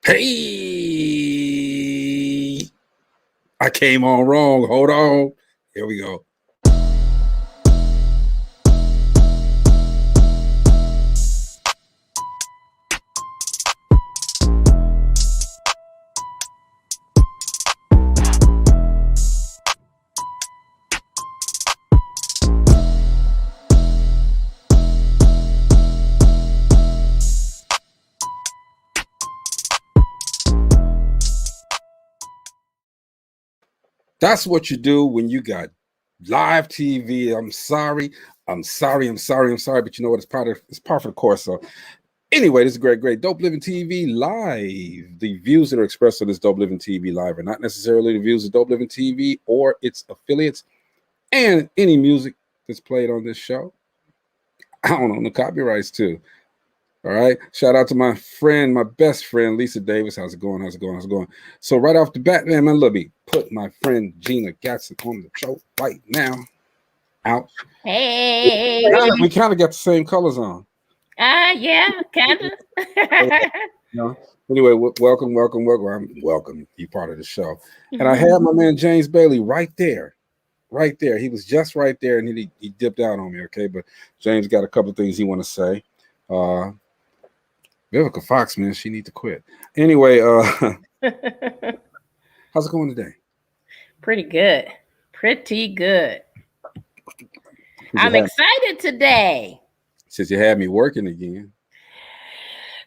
Hey, I came on wrong. Hold on. Here we go. That's what you do when you got live TV. I'm sorry, but you know what? It's part of the course. So anyway, this is great. Dope Living TV live. The views that are expressed on this Dope Living TV live are not necessarily the views of Dope Living TV or its affiliates, and any music that's played on this show, I don't own the copyrights too. All right. Shout out to my friend, my best friend, Lisa Davis. How's it going? So right off the bat, man, let me put my friend Gina Gatson on the show right now. Out. Hey. We kind of got the same colors on. Yeah, kind of. Anyway, welcome. Welcome. You part of the show. And I have my man James Bailey right there. He was just right there, and he dipped out on me. Okay, but James got a couple of things he want to say. Vivica Fox, man, she need to quit. Anyway, how's it going today? Pretty good. I'm excited today. Since you had me working again.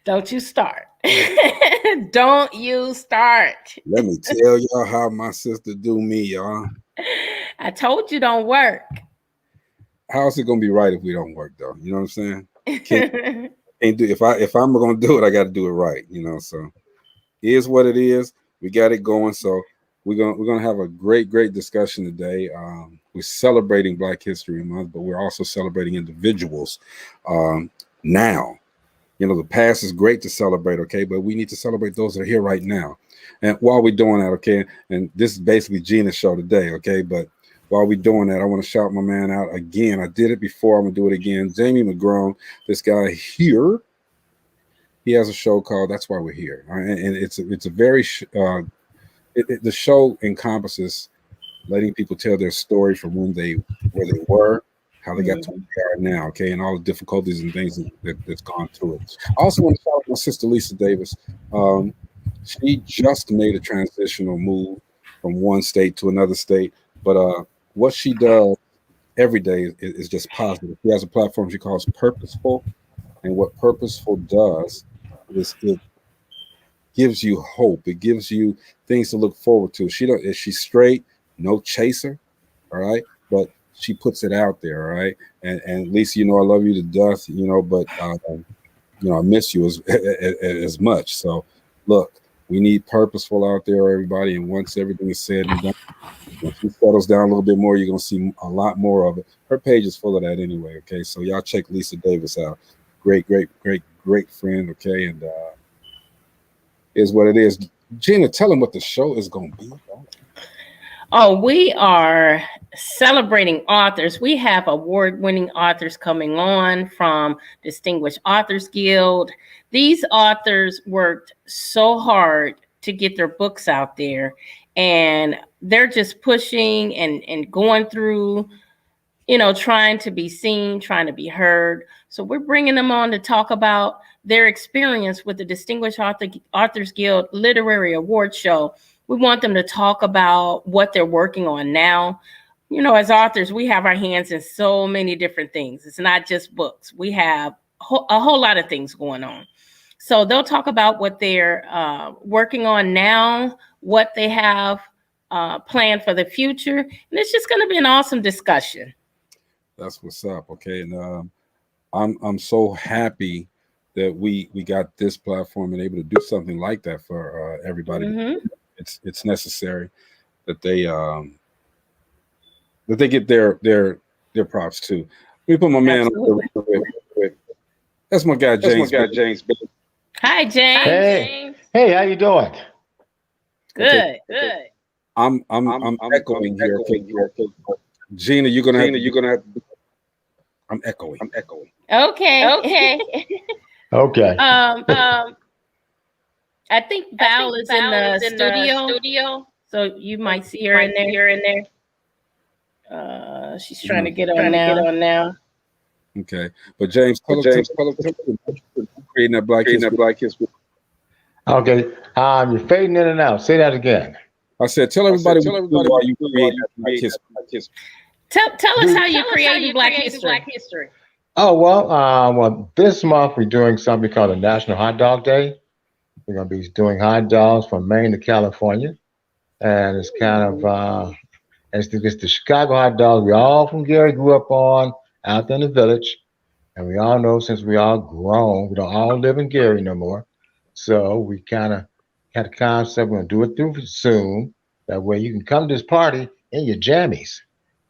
Don't you start. Don't you start. Let me tell y'all how my sister do me, y'all. I told you don't work. How's it gonna be right if we don't work, though? You know what I'm saying? Can't do if I'm gonna do it, I got to do it right. So it is what it is. We got it going. So we're gonna have a great discussion today. We're celebrating Black History Month, but we're also celebrating individuals now. The past is great to celebrate, okay, but we need to celebrate those that are here right now. And while we're doing that, okay, and this is basically Gina's show today, okay, but while we're doing that, I want to shout my man out again. I did it before. I'm going to do it again. Jamie McGrone, this guy here, he has a show called That's Why We're Here. And it's a very, the show encompasses letting people tell their story from where they were, how they got to where they are now, okay, and all the difficulties and things that's gone through it. I also want to shout out my sister, Lisa Davis. She just made a transitional move from one state to another state, but what she does every day is just positive. She has a platform she calls Purposeful, and what Purposeful does is it gives you hope. It gives you things to look forward to. She's straight, no chaser, all right, but she puts it out there, all right. And Lisa, I love you to death, but I miss you as much. So look, we need Purposeful out there, everybody. And once everything is said and done, if she settles down a little bit more, you're going to see a lot more of it. Her page is full of that anyway, okay? So y'all check Lisa Davis out. Great friend, okay? And is what it is. Gina, tell them what the show is going to be about. Oh, we are celebrating authors. We have award-winning authors coming on from Distinguished Authors Guild. These authors worked so hard to get their books out there, and they're just pushing and going through, trying to be seen, trying to be heard. So we're bringing them on to talk about their experience with the Distinguished Authors Guild Literary Award Show. We want them to talk about what they're working on now. As authors, we have our hands in so many different things. It's not just books. We have a whole lot of things going on. So they'll talk about what they're working on now, what they have planned for the future. And it's just going to be an awesome discussion. That's what's up. Okay. And I'm so happy that we got this platform and able to do something like that for everybody. Mm-hmm. It's necessary that they get their props too. We put my man on. That's my guy James. Hi, James. Hey, how you doing? Good. I'm echoing here. Gina, you're gonna have. I'm echoing. Okay. I think Val is in the studio, so you might see her in there. She's trying to get on now. Okay, but James, tell us creating that Black History. Okay, you're fading in and out. Say that again. I said, tell everybody why you create Black History. Tell us how you created Black History. Oh well, this month we're doing something called the National Hot Dog Day. We're going to be doing hot dogs from Maine to California, and it's kind of it's the Chicago hot dogs we all from Gary grew up on out there in the village, and we all know since we all grown, we don't all live in Gary no more. So we kind of had a concept. We're going to do it through Zoom. That way you can come to this party in your jammies.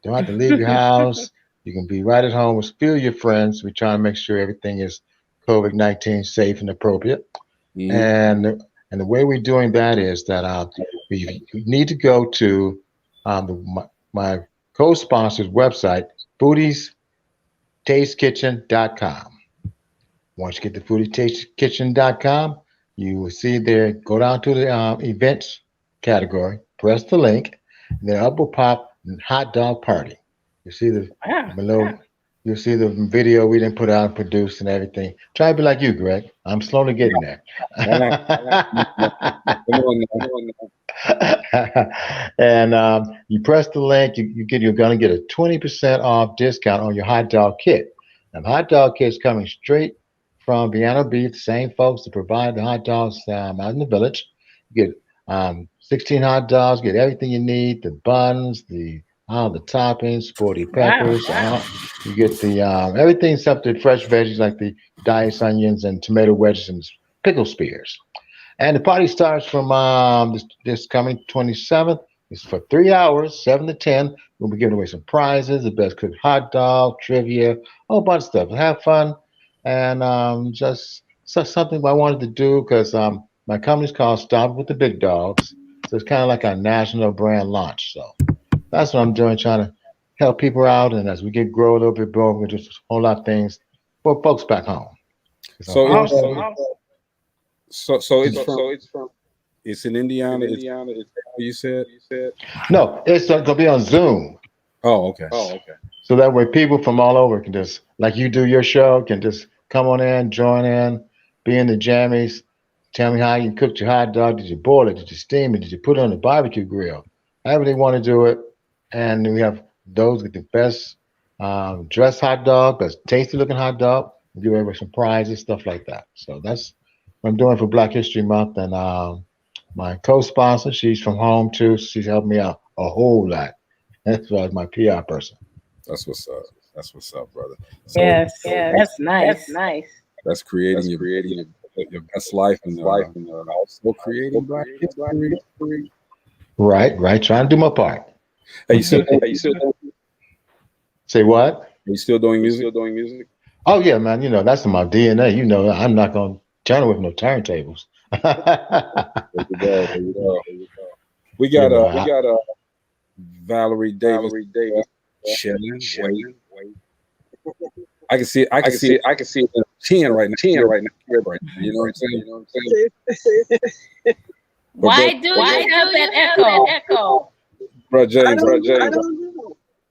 Don't have to leave your house. You can be right at home with few of your friends. We try to make sure everything is COVID-19 safe and appropriate. Mm-hmm. And the way we're doing that is that we need to go to my co-sponsor's website, foodiestastekitchen.com. Once you get to foodiestastekitchen.com, you will see there, go down to the events category, press the link, and then up will pop hot dog party. You see the below. Yeah. You'll see the video we didn't put out and produce and everything. Try to be like you, Greg. I'm slowly getting there. And you press the link, you're going to get a 20% off discount on your hot dog kit. Now, the hot dog kit is coming straight from Piano Beef, the same folks that provide the hot dogs out in the village. You get 16 hot dogs, get everything you need, the buns, the toppings, sporty peppers. Wow. You get the everything except the fresh veggies like the diced onions and tomato wedges and pickle spears. And the party starts from this coming 27th. It's for 3 hours, 7 to 10. We'll be giving away some prizes, the best cooked hot dog, trivia, a whole bunch of stuff. Have fun, and just something I wanted to do because my company's called Stop With the Big Dogs. So it's kind of like a national brand launch. So that's what I'm doing, trying to help people out. And as we grow a little bit more, we're going to do a whole lot of things for folks back home. So it's in Indiana. You said? No, it's going to be on Zoom. Oh, okay. So that way people from all over can just, like you do your show, can just come on in, join in, be in the jammies. Tell me how you cooked your hot dog. Did you boil it? Did you steam it? Did you put it on the barbecue grill? However they want to do it. And we have those with the best dressed hot dog, best tasty looking hot dog. We give away some prizes, stuff like that. So that's what I'm doing for Black History Month. And my co-sponsor, she's from home too. She's helped me out a whole lot. That's why my PR person. That's what's up, brother. So, that's nice. That's creating your best life and also creating Black History. Right. Trying to do my part. Are you still Say what? Are you still doing music? Oh yeah, man. That's in my DNA. I'm not gonna turn it with no turntables. There you go. We got a Valerie Davis chilling. Wait. I can see it in her chin right now. You know what I'm saying? Why do you have that echo? Bro James.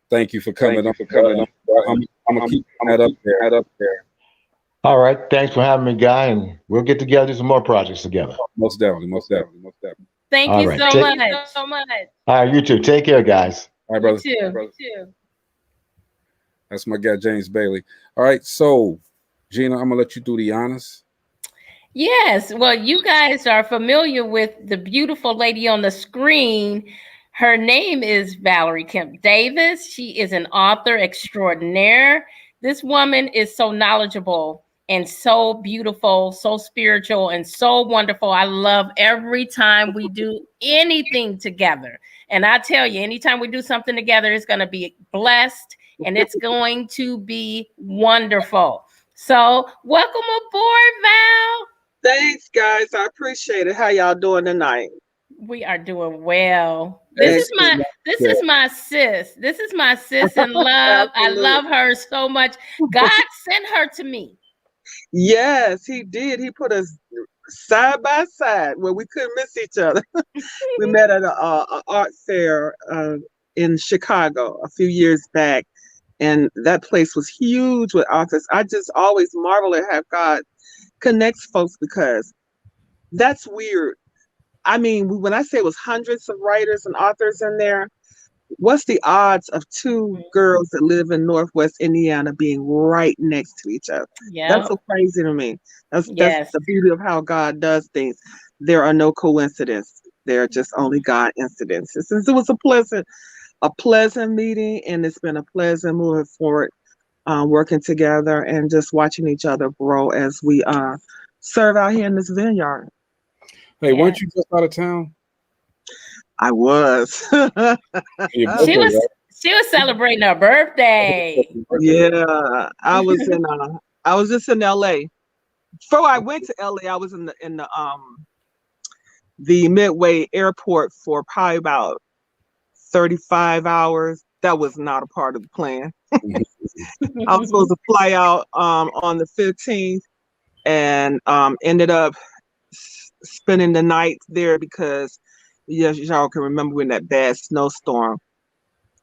Thank you for coming up. I'm gonna keep that up there. All right, thanks for having me, Guy, and we'll get together, do some more projects together. Most definitely. Thank you so much. All right, you too. Take care, guys. All right, brother. You too. That's my guy, James Bailey. All right, so Gina, I'm gonna let you do the honors. Yes, well, you guys are familiar with the beautiful lady on the screen. Her name is Valerie Kemp Davis. She is an author extraordinaire. This woman is so knowledgeable and so beautiful, so spiritual, and so wonderful. I love every time we do anything together. And I tell you, anytime we do something together, it's going to be blessed and it's going to be wonderful. So welcome aboard, Val. Thanks, guys. I appreciate it. How y'all doing tonight? We are doing well. This is my sis. This is my sis in love. I love her so much. God sent her to me. Yes, he did. He put us side by side where we couldn't miss each other. We met at a art fair in Chicago a few years back, and that place was huge with authors. I just always marvel at how God connects folks, because that's weird. I mean, when I say it was hundreds of writers and authors in there, what's the odds of two girls that live in Northwest Indiana being right next to each other? That's Yeah. so crazy to me. That's Yes. the beauty of how God does things. There are no coincidences. There are just only God incidences. Since it was a pleasant meeting, and it's been a pleasant moving forward, working together and just watching each other grow as we serve out here in this vineyard. Hey, weren't you just out of town? I was. Your She birthday, was right? she was celebrating her birthday. Yeah, I was in. I was just in LA. Before I went to LA, I was in the Midway Airport for probably about 35 hours. That was not a part of the plan. I was supposed to fly out on the 15th, and ended up spending the night there because, yes, y'all can remember when that bad snowstorm.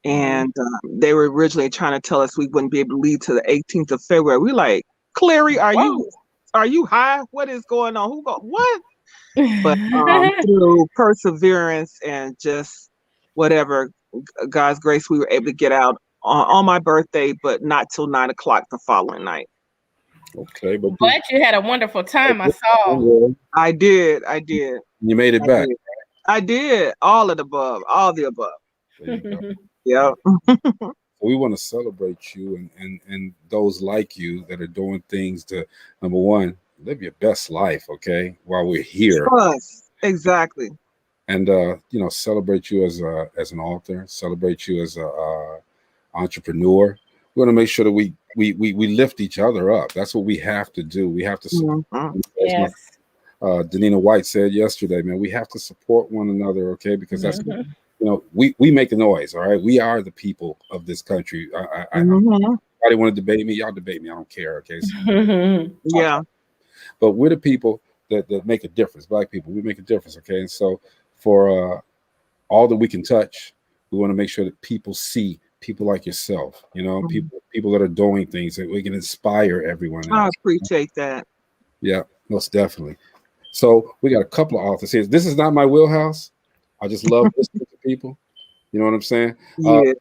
And they were originally trying to tell us we wouldn't be able to leave till the 18th of February. We like, Clary, are you high? What is going on? What? But through perseverance and just whatever, God's grace, we were able to get out on my birthday, but not till 9 o'clock the following night. Okay, but you had a wonderful time. I saw. I did. You made it back. I did all of the above, all the above. There you go. Yeah. We want to celebrate you and those like you that are doing things to, number one, live your best life, okay, while we're here. Plus, exactly. And celebrate you as an author, celebrate you as a entrepreneur. We want to make sure that we lift each other up. That's what we have to do. We have to support. Yes. Danina White said yesterday, man, we have to support one another, okay? Because that's we make the noise, all right? We are the people of this country. Anybody want to debate me? Y'all debate me. I don't care, okay? So, yeah. But we're the people that make a difference. Black people, we make a difference, okay? And so for all that we can touch, we want to make sure that people see people like yourself, people that are doing things that we can inspire everyone else. I appreciate that. Yeah, most definitely. So we got a couple of authors here. This is not my wheelhouse. I just love listening to people. You know what I'm saying? Yeah.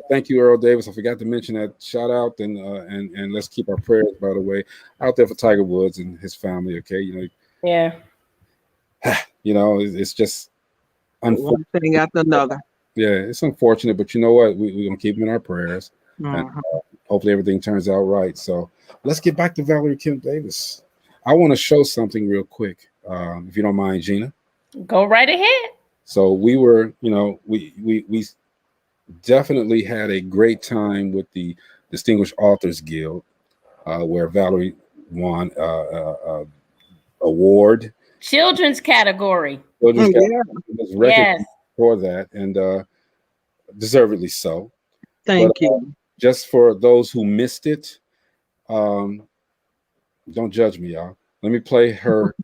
Thank you, Earl Davis. I forgot to mention that. Shout out and let's keep our prayers, by the way, out there for Tiger Woods and his family. Okay, Yeah. It's just one thing after another. Yeah, it's unfortunate, but you know what? We're gonna keep him in our prayers, and hopefully everything turns out right. So let's get back to Valerie Kim Davis. I want to show something real quick, if you don't mind, Gina. Go right ahead. So we were, we definitely had a great time with the Distinguished Authors Guild, where Valerie won award. Children's category. Children's category was recognized for that, and deservedly so. Thank you. Just for those who missed it, don't judge me, y'all. Let me play her.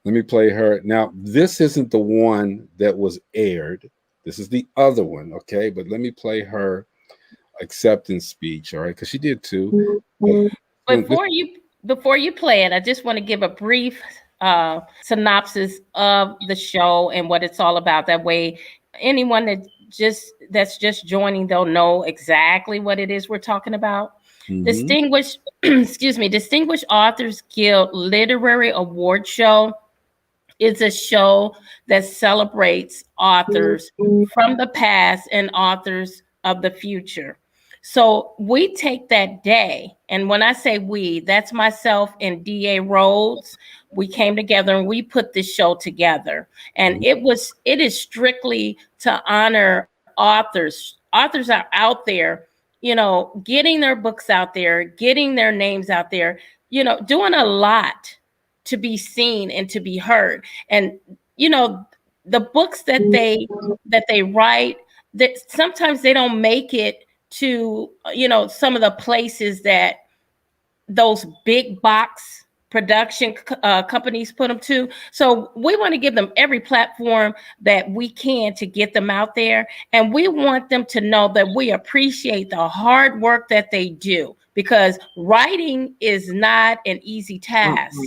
Let me play her. Now, this isn't the one that was aired. This is the other one, okay? But let me play her acceptance speech, all right? Because she did too. Before you play it, I just want to give a brief synopsis of the show and what it's all about. That way, anyone that's just joining, they'll know exactly what it is we're talking about. Distinguished Authors Guild Literary Award Show is a show that celebrates authors from the past and authors of the future. So we take that day, and when I say we, that's myself and D.A. Rhodes. We came together and we put this show together, and it is strictly to honor authors. Authors are out there, getting their books out there, getting their names out there, doing a lot to be seen and to be heard. And the books that they write, that sometimes they don't make it to some of the places that those big box production companies put them to. So we want to give them every platform that we can to get them out there. And we want them to know that we appreciate the hard work that they do, because writing is not an easy task.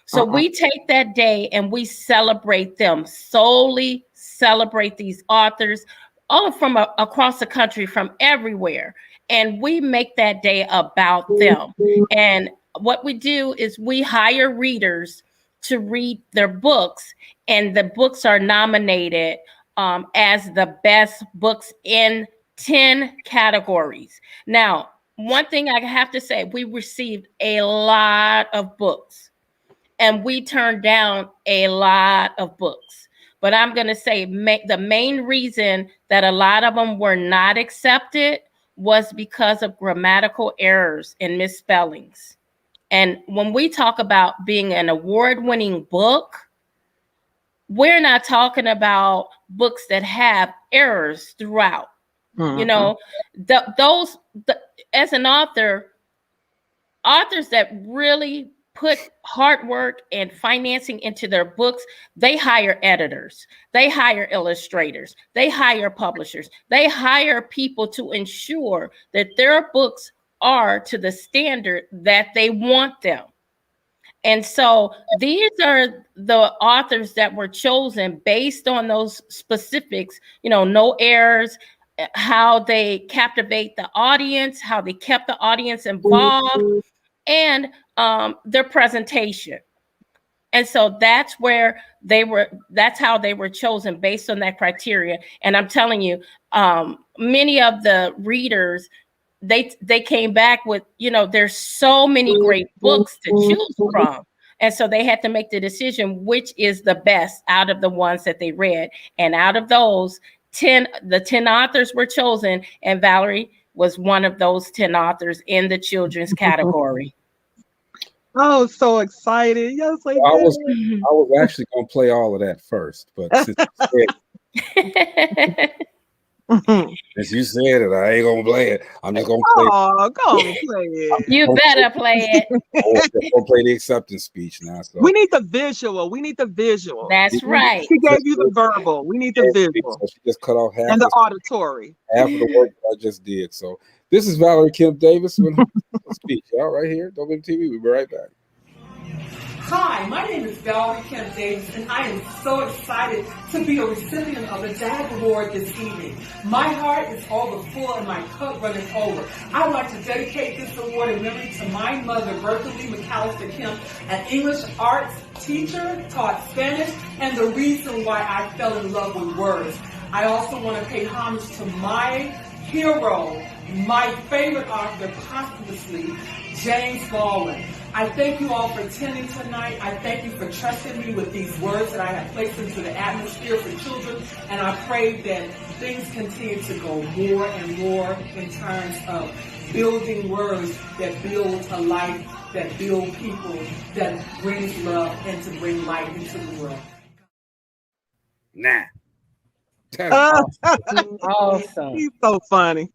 So we take that day and we celebrate them, solely celebrate these authors, all from across the country, from everywhere. And we make that day about them. And what we do is we hire readers to read their books, and the books are nominated as the best books in 10 categories. Now, one thing I have to say, we received a lot of books, and we turned down a lot of books. But I'm going to say the main reason that a lot of them were not accepted was because of grammatical errors and misspellings. And when we talk about being an award-winning book, we're not talking about books that have errors throughout. You know, as an author, authors that really put hard work and financing into their books, they hire editors, they hire illustrators, they hire publishers, they hire people to ensure that their books are to the standard that they want them. And so these are the authors that were chosen based on those specifics, you know, no errors, how they captivate the audience, how they kept the audience involved, and their presentation. And so that's where that's how they were chosen, based on that criteria. And I'm telling you, many of the readers, they came back with, you know, there's so many great books to choose from. And so they had to make the decision which is the best out of the ones that they read. And out of those, the 10 authors were chosen, and Valerie was one of those 10 authors in the children's category. Oh, so excited. Yes, I was actually going to play all of that first, but since you said it, I ain't gonna play it. I'm just gonna play. Oh, go on, play it. You better play it. I'm gonna play the acceptance speech now. So. We need the visual. We need the visual. That's right. She gave you the verbal. We need the visual. So she just cut off half and the auditory. Half of the work I just did. So this is Valerie Kim Davis with her speech. Y'all right here, DopelivenTV. We'll be right back. Hi, my name is Valerie Kim Davis, and I am so excited to be a recipient of the JAG Award this evening. My heart is overfull and my cup running over. I would like to dedicate this award in memory to my mother, Bertha Lee McAllister Kim, an English arts teacher, taught Spanish, and the reason why I fell in love with words. I also want to pay homage to my hero, my favorite author posthumously, James Baldwin. I thank you all for attending tonight. I thank you for trusting me with these words that I have placed into the atmosphere for children. And I pray that things continue to go more and more in terms of building words that build a life, that build people, that brings love and to bring light into the world. Nah. Awesome. He's so funny.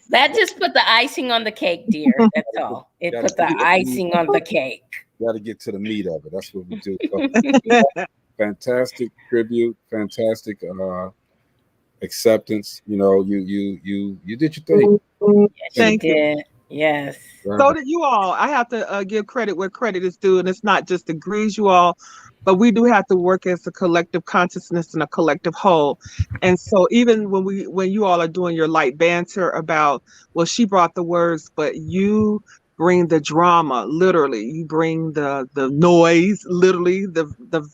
That just put the icing on the cake, dear. That's all. It put the icing on the cake. Got to get to the meat of it. That's what we do. Fantastic tribute, fantastic acceptance. You know, you did your thing. Yes, you did. Yes. So did you all. I have to give credit where credit is due, and it's not just degrees, you all, but we do have to work as a collective consciousness and a collective whole. And so even when you all are doing your light banter about, well, she brought the words, but you bring the drama, literally. You bring the noise, literally, the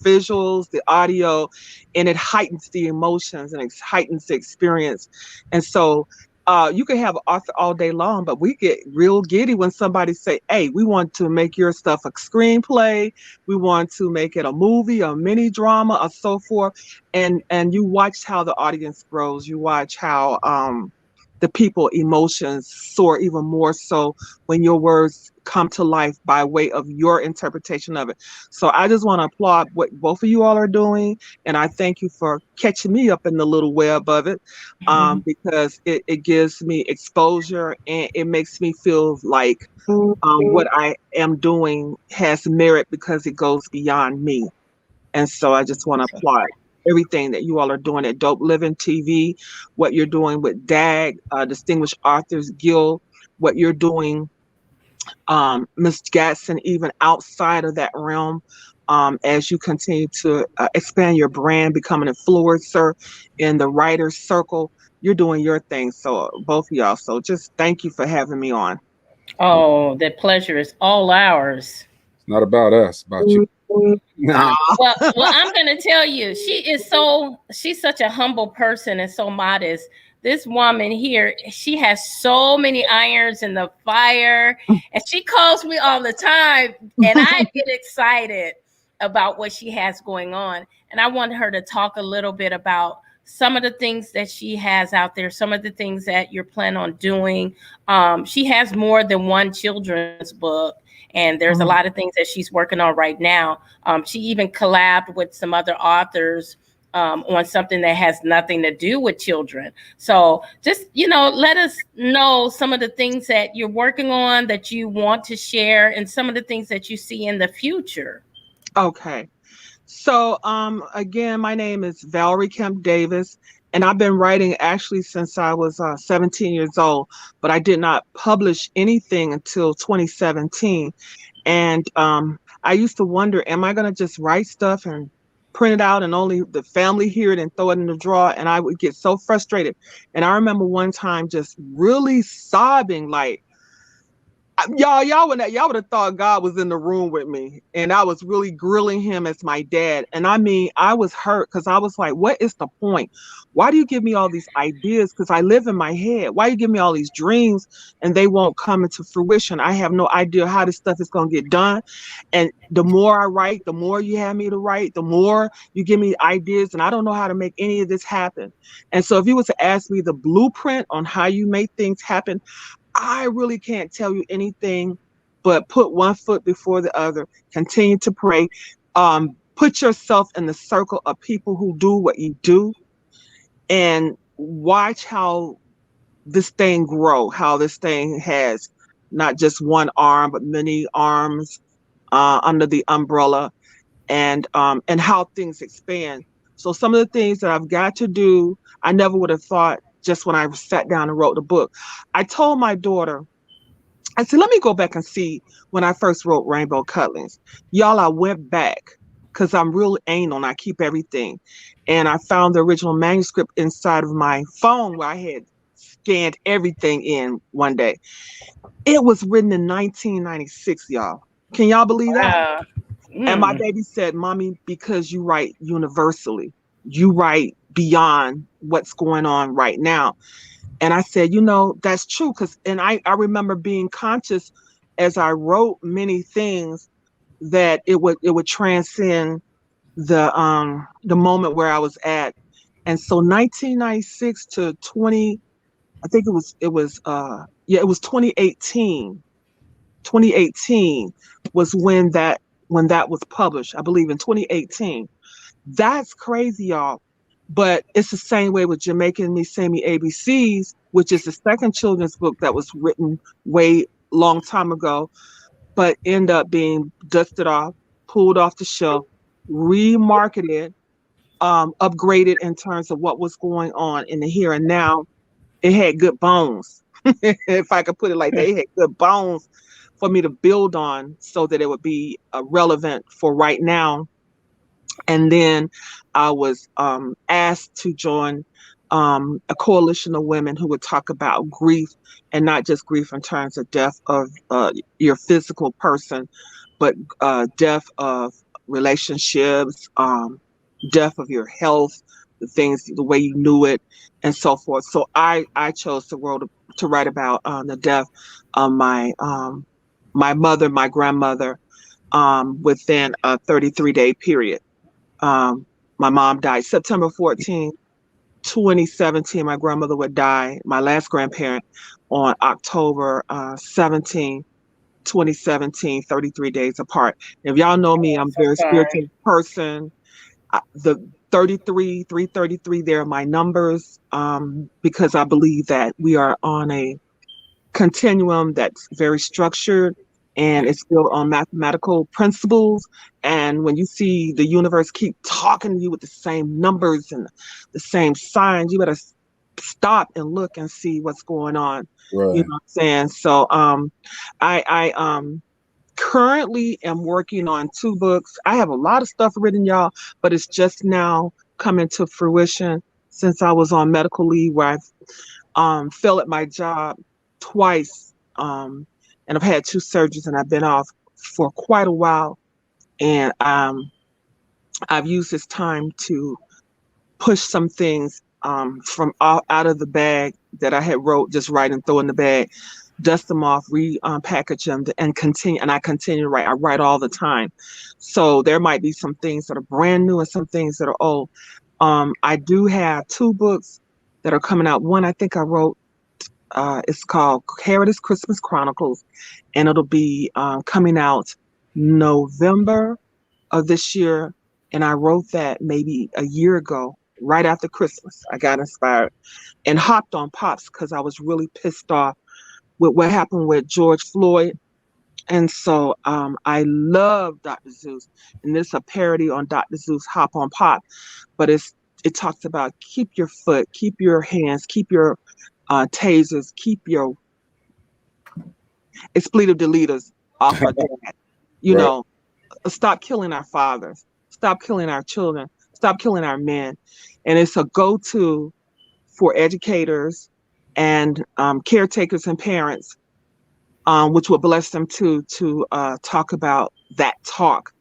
visuals, the audio, and it heightens the emotions and it heightens the experience. And so you can have an author all day long, but we get real giddy when somebody say, hey, we want to make your stuff a screenplay. We want to make it a movie, a mini drama, or so forth. And you watch how the audience grows. You watch how the people emotions soar even more so when your words come to life by way of your interpretation of it. So I just want to applaud what both of you all are doing, and I thank you for catching me up in the little web of it, because it gives me exposure and it makes me feel like what I am doing has merit because it goes beyond me. And so I just want to applaud everything that you all are doing at Dope Living TV, what you're doing with DAG, Distinguished Authors Guild, what you're doing, Ms. Gatson, even outside of that realm, as you continue to expand your brand, become an influencer in the writer's circle. You're doing your thing. So both of y'all. So just thank you for having me on. Oh, the pleasure is all ours. It's not about us, it's about you. Well, I'm going to tell you, she's such a humble person and so modest. This woman here, she has so many irons in the fire, and she calls me all the time, and I get excited about what she has going on. And I want her to talk a little bit about some of the things that she has out there, some of the things that you're planning on doing. She has more than one children's book, and there's a lot of things that she's working on right now. She even collabed with some other authors on something that has nothing to do with children. So just, let us know some of the things that you're working on that you want to share and some of the things that you see in the future. Okay. So, again, my name is Valerie Kemp Davis, and I've been writing actually since I was 17 years old, but I did not publish anything until 2017. And I used to wonder, am I going to just write stuff and print it out and only the family hear it and throw it in the drawer? And I would get so frustrated. And I remember one time just really sobbing, like, y'all would have thought God was in the room with me, and I was really grilling him as my dad. And I mean, I was hurt because I was like, what is the point? Why do you give me all these ideas? Because I live in my head. Why you give me all these dreams and they won't come into fruition? I have no idea how this stuff is going to get done. And the more I write, the more you have me to write, the more you give me ideas, and I don't know how to make any of this happen. And so if you were to ask me the blueprint on how you make things happen, I really can't tell you anything but put one foot before the other, continue to pray, put yourself in the circle of people who do what you do, and watch how this thing grow, how this thing has not just one arm, but many arms under the umbrella, and how things expand. So some of the things that I've got to do, I never would have thought just when I sat down and wrote the book. I told my daughter, I said, let me go back and see when I first wrote Rainbow Cutlings. Y'all, I went back because I'm real anal and I keep everything. And I found the original manuscript inside of my phone where I had scanned everything in one day. It was written in 1996, y'all. Can y'all believe that? And my baby said, Mommy, because you write universally, you write beyond what's going on right now. And I said, that's true. And I remember being conscious as I wrote many things that it would transcend the moment where I was at. And so 1996 to 20, I think it was 2018. 2018 was when that was published, I believe in 2018. That's crazy, y'all. But it's the same way with Jamaican Me Say Me ABCs, which is the second children's book that was written way long time ago, but ended up being dusted off, pulled off the shelf, remarketed, upgraded in terms of what was going on in the here and now. It had good bones, if I could put it like that. It had good bones for me to build on so that it would be relevant for right now. And then I was asked to join a coalition of women who would talk about grief, and not just grief in terms of death of your physical person, but death of relationships, death of your health, the way you knew it, and so forth. So I chose to write about the death of my mother, my grandmother, within a 33-day period. My mom died September 14th, 2017, my grandmother would die, my last grandparent, on October 17, 2017, 33 days apart. If y'all know me, I'm a So very sorry. spiritual person. The 33, 333, they're my numbers, because I believe that we are on a continuum that's very structured and it's built on mathematical principles. And when you see the universe keep talking to you with the same numbers and the same signs, you better stop and look and see what's going on. Right. You know what I'm saying? So I currently am working on 2 books. I have a lot of stuff written, y'all, but it's just now coming to fruition since I was on medical leave, where I've failed at my job twice, and I've had 2 surgeries, and I've been off for quite a while. And I've used this time to push some things from out of the bag that I had wrote, just write and throw in the bag, dust them off, package them, and continue. And I continue to write. I write all the time. So there might be some things that are brand new and some things that are old. I do have 2 books that are coming out. One I think I wrote, it's called Heritage Christmas Chronicles, and it'll be coming out November of this year. And I wrote that maybe a year ago, right after Christmas. I got inspired and hopped on Pops because I was really pissed off with what happened with George Floyd. And so I love Dr. Zeus, and this is a parody on Dr. Zeus Hop on Pop, but it talks about keep your foot, keep your hands, keep your tasers, keep your expletive deleters off our dad. You Right. know, stop killing our fathers, stop killing our children, stop killing our men. And it's a go-to for educators and caretakers and parents, which will bless them to talk about that talk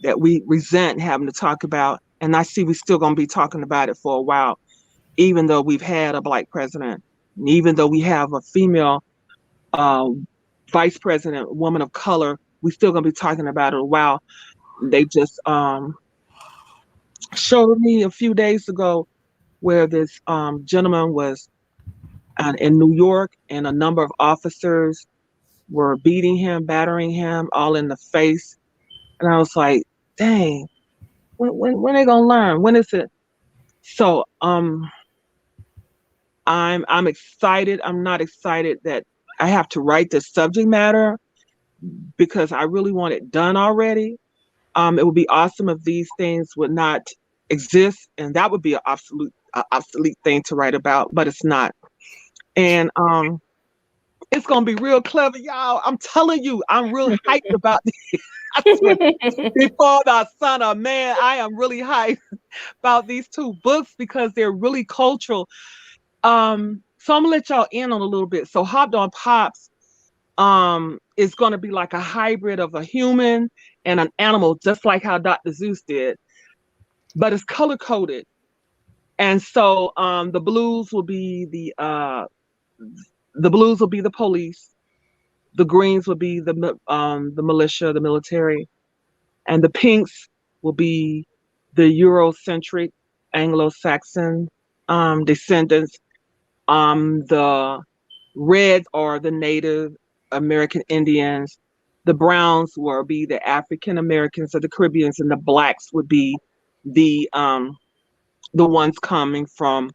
that we resent having to talk about. And I see we're still going to be talking about it for a while, even though we've had a Black president, and even though we have a female vice president, woman of color, we still going to be talking about it a while. They just showed me a few days ago where this gentleman was in New York, and a number of officers were beating him, battering him, all in the face. And I was like, dang, when they gonna learn? When is it? So I'm excited. I'm not excited that I have to write this subject matter because I really want it done already. It would be awesome if these things would not exist, and that would be an obsolete thing to write about, but it's not. And it's gonna be real clever, y'all. I'm telling you, I'm real hyped about this. I swear, before the son of man, I am really hyped about these 2 books because they're really cultural. So I'm gonna let y'all in on a little bit. So Hopped on Pops is gonna be like a hybrid of a human and an animal, just like how Dr. Zeus did, but it's color coded. And so the blues will be the police, the greens will be the militia, the military, and the pinks will be the Eurocentric Anglo-Saxon descendants. The reds are the Native American Indians. The browns will be the African Americans or the Caribbeans, and the blacks would be the ones coming from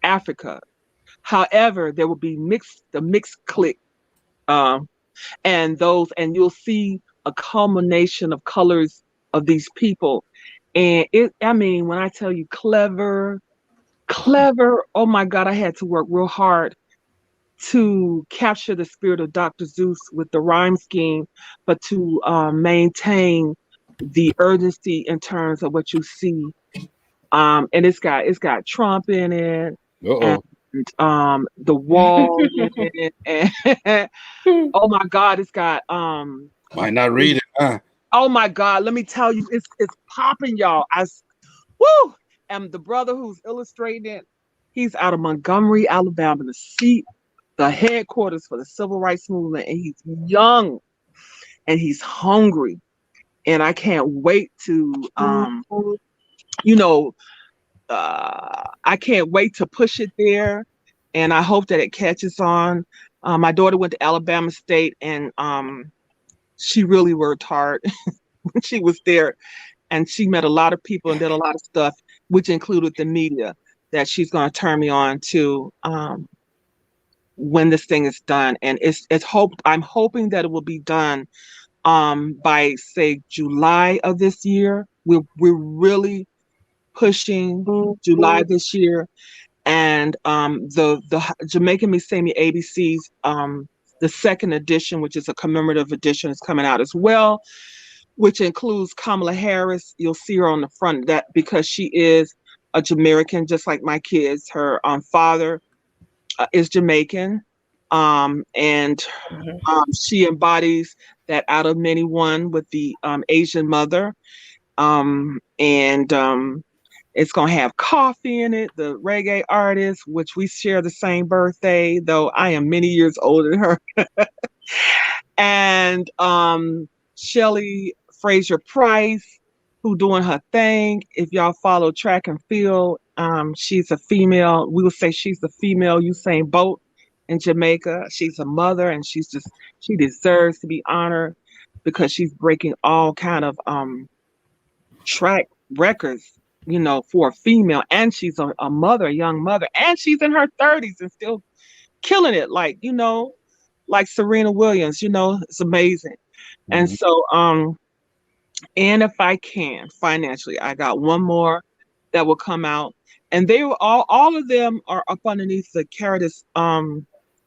Africa. However, there will be the mixed clique, and you'll see a culmination of colors of these people. And when I tell you clever, oh my God, I had to work real hard to capture the spirit of Dr. Zeus with the rhyme scheme, but to maintain the urgency in terms of what you see. And it's got Trump in it. Uh-oh. And the wall in it, and oh my God, it's got Might not read it, huh? oh my God, let me tell you, it's popping, y'all. Woo! And the brother who's illustrating it, he's out of Montgomery, Alabama, the headquarters for the civil rights movement, and he's young and he's hungry. And I can't wait to I can't wait to push it there, and I hope that it catches on. My daughter went to Alabama State, and she really worked hard when she was there, and she met a lot of people and did a lot of stuff, which included the media that she's going to turn me on to when this thing is done. And I'm hoping that it will be done by say July of this year. We're really pushing July this year, and the Jamaican Misemi ABC's the second edition, which is a commemorative edition, is coming out as well, which includes Kamala Harris. You'll see her on the front of that because she is a Jamaican, just like my kids. Her father is Jamaican, and she embodies that out of many one with the Asian mother. It's going to have coffee in it, the reggae artist, which we share the same birthday, though I am many years older than her. And Shelly Fraser Price, who doing her thing. If y'all follow track and field, she's a female. We would say she's the female Usain Bolt in Jamaica. She's a mother, and she deserves to be honored because she's breaking all kind of track records, for a female, and she's a mother, a young mother, and she's in her 30s and still killing it, like Serena Williams. It's amazing. Mm-hmm. And so and if I can financially, I got one more that will come out, and they were all of them are up underneath the Caritas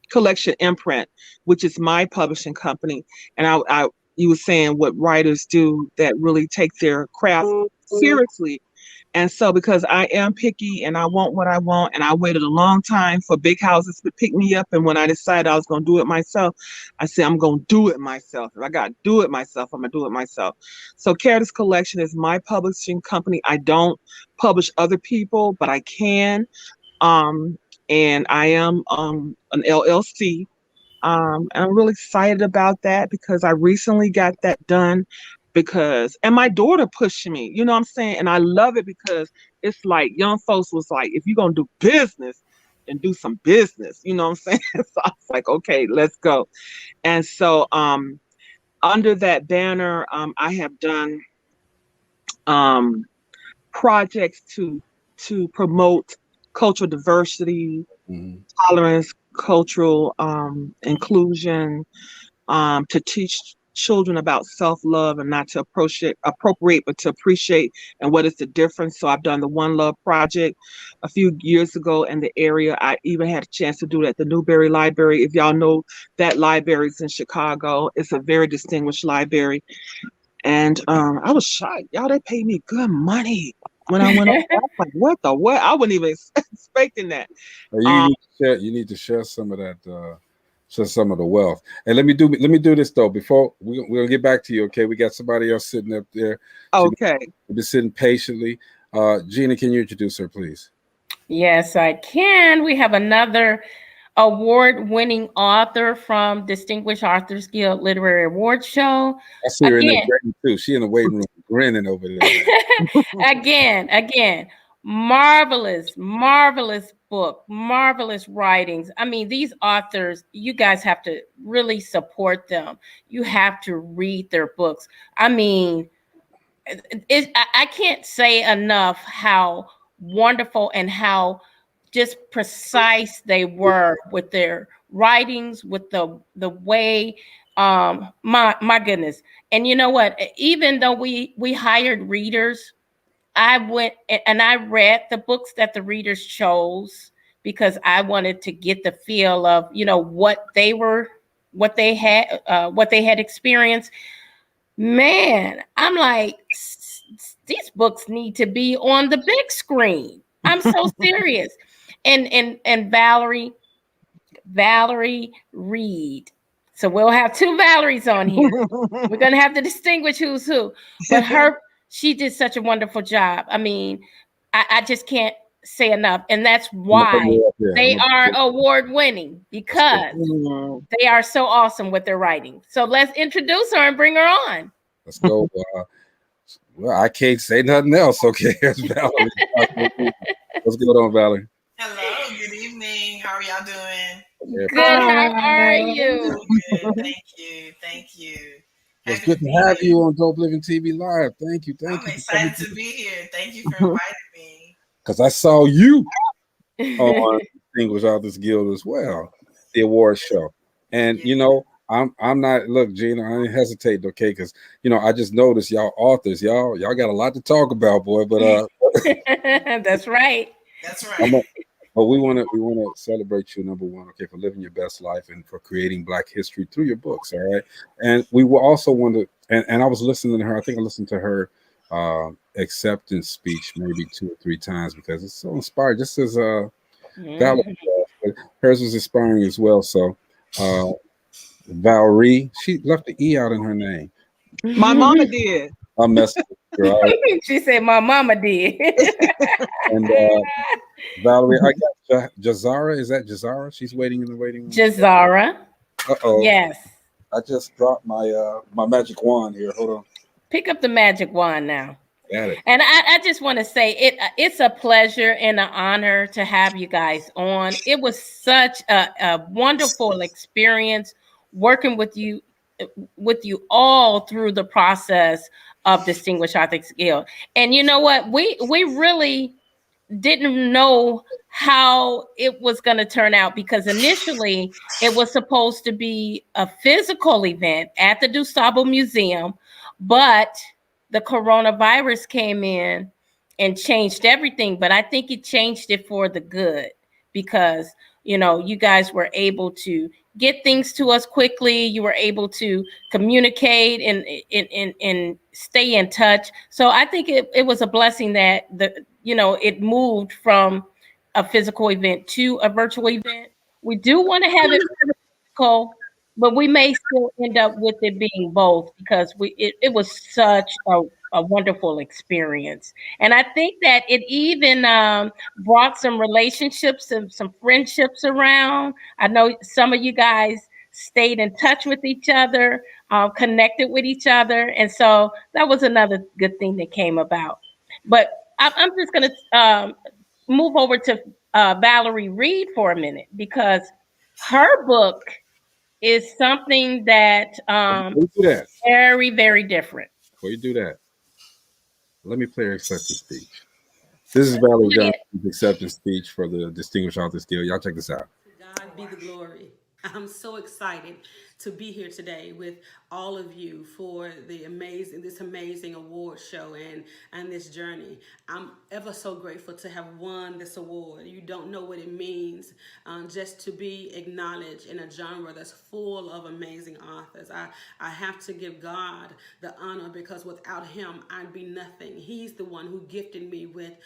collection imprint, which is my publishing company. And you were saying what writers do that really take their craft seriously. And so because I am picky and I want what I want, and I waited a long time for big houses to pick me up, and when I decided I was going to do it myself, I said, I'm going to do it myself. If I got to do it myself, I'm going to do it myself. So Caritas Collection is my publishing company. I don't publish other people, but I can. And I am an LLC. And I'm really excited about that because I recently got that done. And my daughter pushed me, you know what I'm saying? And I love it because it's like young folks was like, if you're going to do business, then do some business, you know what I'm saying? So I was like, okay, let's go. And so under that banner, I have done projects to promote cultural diversity, tolerance, cultural inclusion, to teach children about self-love and not to appropriate, but to appreciate, and what is the difference. So I've done the One Love Project a few years ago in the area. I even had a chance to do it at the Newberry Library. If y'all know that library is in Chicago, it's a very distinguished library. And I was shocked. Y'all, they paid me good money when I went up. I was like, what? I wasn't even expecting that. You need to share some of that. Some of the wealth. And let me do this though before we're gonna get back to you. Okay, we got somebody else sitting up there. Okay, we've been sitting patiently. Gina, can you introduce her, please? Yes, I can. We have another award-winning author from Distinguished Authors Guild Literary Award Show. I see her in the waiting too. She in the waiting room grinning over there. Again, marvelous book, marvelous writings. I mean, these authors, you guys have to really support them. You have to read their books. I mean, I can't say enough how wonderful and how just precise they were with their writings, with the way, my goodness. And you know what, even though we hired readers, I went and I read the books that the readers chose because I wanted to get the feel of, what they had experienced. Man, I'm like, these books need to be on the big screen. I'm so serious. And Valerie Reed. So we'll have two Valeries on here. We're gonna have to distinguish who's who. But she did such a wonderful job. I mean, I just can't say enough. And that's why they are award winning, because they are so awesome with their writing. So let's introduce her and bring her on. Let's go. Well, I can't say nothing else. Okay, that's Valerie. What's going on, Valerie? Hello, good evening. How are y'all doing? Yeah, Good. How are you? Good. Thank you. Thank you. it's Happy good to to be have here. you on Dope Living TV Live. Thank you. I'm For excited to be here. Thank you for inviting me. because I saw you on Distinguished Authors Guild as well, the award show. And Yeah. you know, I'm not look, Gina, I didn't hesitate, okay, because I just noticed y'all authors, y'all got a lot to talk about, boy. But That's right. That's I'm right. but we want to celebrate you, number one, okay, for living your best life and for creating Black history through your books, all right. And we will also want to, and I was listening to her. I think I listened to her acceptance speech maybe 2 or 3 times because it's so inspired. Just as Valerie, but hers was inspiring as well. So Valerie, she left the E out in her name. My mama did. I messed with her. All right. She said my mama did. And Valerie, I got Jazara. Is that Jazara? She's waiting in the waiting room. Jazara. Uh-oh. Yes. I just dropped my my magic wand here. Hold on. Pick up the magic wand now. Got it. And I just want to say it's a pleasure and an honor to have you guys on. It was such a wonderful experience working with you all through the process of Distinguished Authors Guild. And you know what? We really didn't know how it was going to turn out because initially it was supposed to be a physical event at the DuSable Museum, but the coronavirus came in and changed everything. But I think it changed it for the good because, you guys were able to get things to us quickly. You were able to communicate and stay in touch. So I think it was a blessing that it moved from a physical event to a virtual event. We do want to have it physical, but we may still end up with it being both because it was such a wonderful experience. And I think that it even brought some relationships and some friendships around. I know some of you guys stayed in touch with each other, connected with each other. And so that was another good thing that came about. But I'm just going to move over to Valerie Reed for a minute because her book is something that Before you do that, very, very different. before you do that, let me play her acceptance speech. This is Valerie Johnson's acceptance speech for the Distinguished Authors Guild. Y'all check this out. God be the glory. I'm so excited to be here today with all of you for this amazing award show and this journey. I'm ever so grateful to have won this award. You don't know what it means just to be acknowledged in a genre that's full of amazing authors. I have to give God the honor because without him, I'd be nothing. He's the one who gifted me with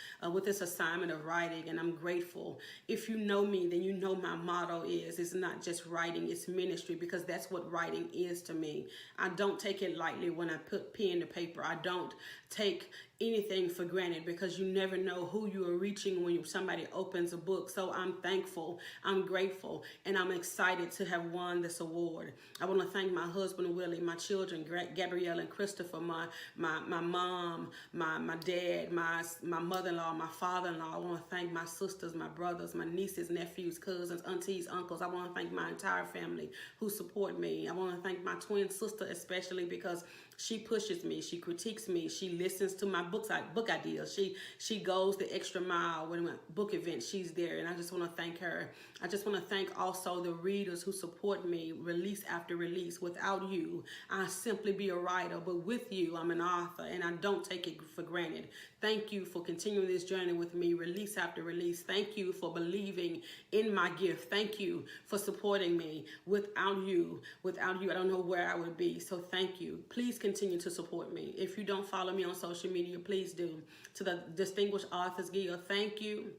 this assignment of writing, and I'm grateful. If you know me, then you know my motto is it's not just writing, it's ministry, because that's what writing is to me. I don't take it lightly when I put pen to paper. I don't take anything for granted because you never know who you are reaching when somebody opens a book. So I'm thankful, I'm grateful, and I'm excited to have won this award. I want to thank my husband Willie, my children Gabrielle and Christopher, my mom, my dad, my mother-in-law, my father-in-law. I want to thank my sisters, my brothers, my nieces, nephews, cousins, aunties, uncles. I want to thank my entire family who support me. I want to thank my twin sister especially because she pushes me, she critiques me, she listens to my book ideas. She goes the extra mile when book events. She's there, and I just want to thank her. I just want to thank also the readers who support me release after release. Without you, I simply be a writer, but with you, I'm an author, and I don't take it for granted. Thank you for continuing this journey with me, release after release. Thank you for believing in my gift. Thank you for supporting me. Without you, I don't know where I would be. So thank you. Please continue to support me. If you don't follow me on social media, please do. To the Distinguished Authors Guild, thank you.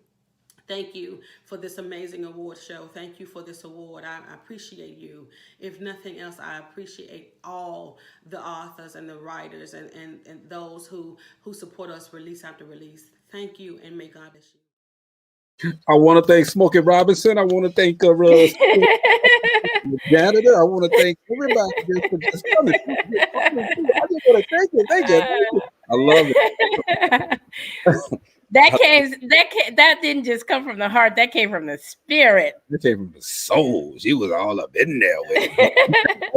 Thank you for this amazing award show. Thank you for this award. I appreciate you. If nothing else, I appreciate all the authors and the writers and those who support us release after release. Thank you, and may God bless you. I want to thank Smokey Robinson. I want to thank janitor. I want to thank everybody for just coming. I just want to thank you. I love it. That didn't just come from the heart. That came from the spirit. It came from the soul. She was all up in there with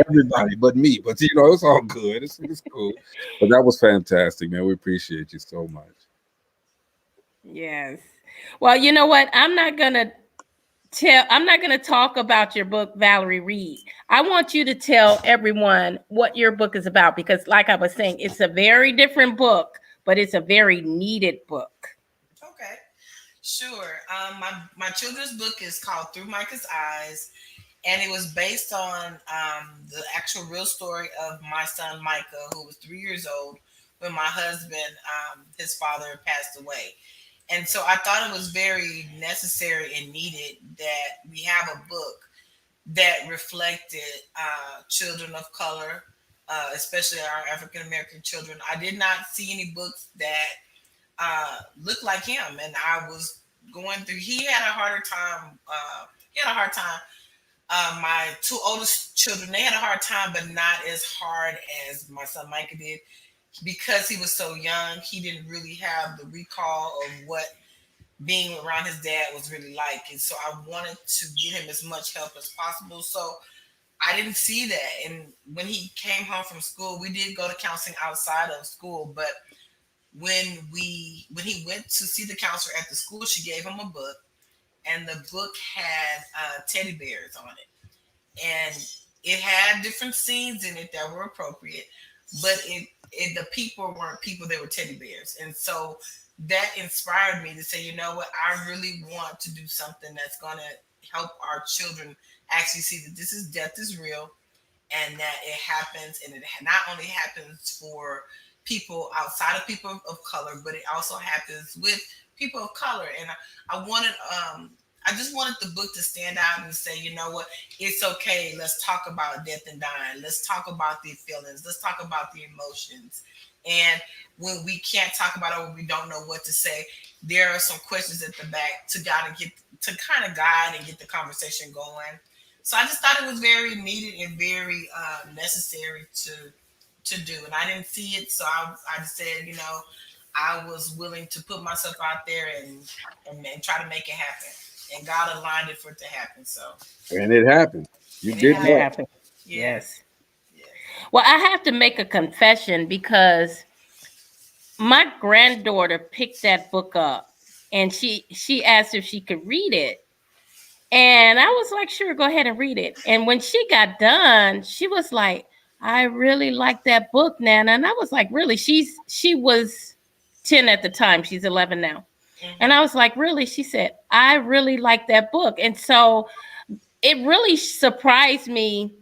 everybody but me. But you know, it's all good. It's cool. But that was fantastic, man. We appreciate you so much. Yes. Well, you know what? I'm not gonna talk about your book, Valerie Reed. I want you to tell everyone what your book is about, because like I was saying, it's a very different book, but it's a very needed book. Okay, sure. My children's book is called Through Micah's Eyes, and it was based on the actual real story of my son Micah, who was 3 years old when my husband, his father, passed away. And so I thought it was very necessary and needed that we have a book that reflected children of color, especially our African American children. I did not see any books that looked like him, and I was going through. He had a harder time. My two oldest children, they had a hard time, but not as hard as my son Micah did. Because he was so young, he didn't really have the recall of what being around his dad was really like. And so I wanted to get him as much help as possible. So I didn't see that. And when he came home from school, we did go to counseling outside of school. But when he went to see the counselor at the school, she gave him a book. And the book had teddy bears on it. And it had different scenes in it that were appropriate. But the people weren't people, they were teddy bears. And so that inspired me to say, you know what, I really want to do something that's going to help our children actually see that death is real, and that it happens, and it not only happens for people outside of people of color, but it also happens with people of color. And I just wanted the book to stand out and say, you know what, it's okay. Let's talk about death and dying. Let's talk about the feelings. Let's talk about the emotions. And when we can't talk about it, when we don't know what to say, there are some questions at the back to kind of guide and get the conversation going. So I just thought it was very needed and very necessary to do. And I didn't see it, so I just said, you know, I was willing to put myself out there and try to make it happen. And God aligned it for it to happen. So, and it happened. You did happen. Yes. Well, I have to make a confession, because my granddaughter picked that book up, and she asked if she could read it. And I was like, sure, go ahead and read it. And when she got done, she was like, I really like that book, Nana. And I was like, really? She was 10 at the time. She's 11 now. Mm-hmm. And I was like, really? She said, I really like that book. And so it really surprised me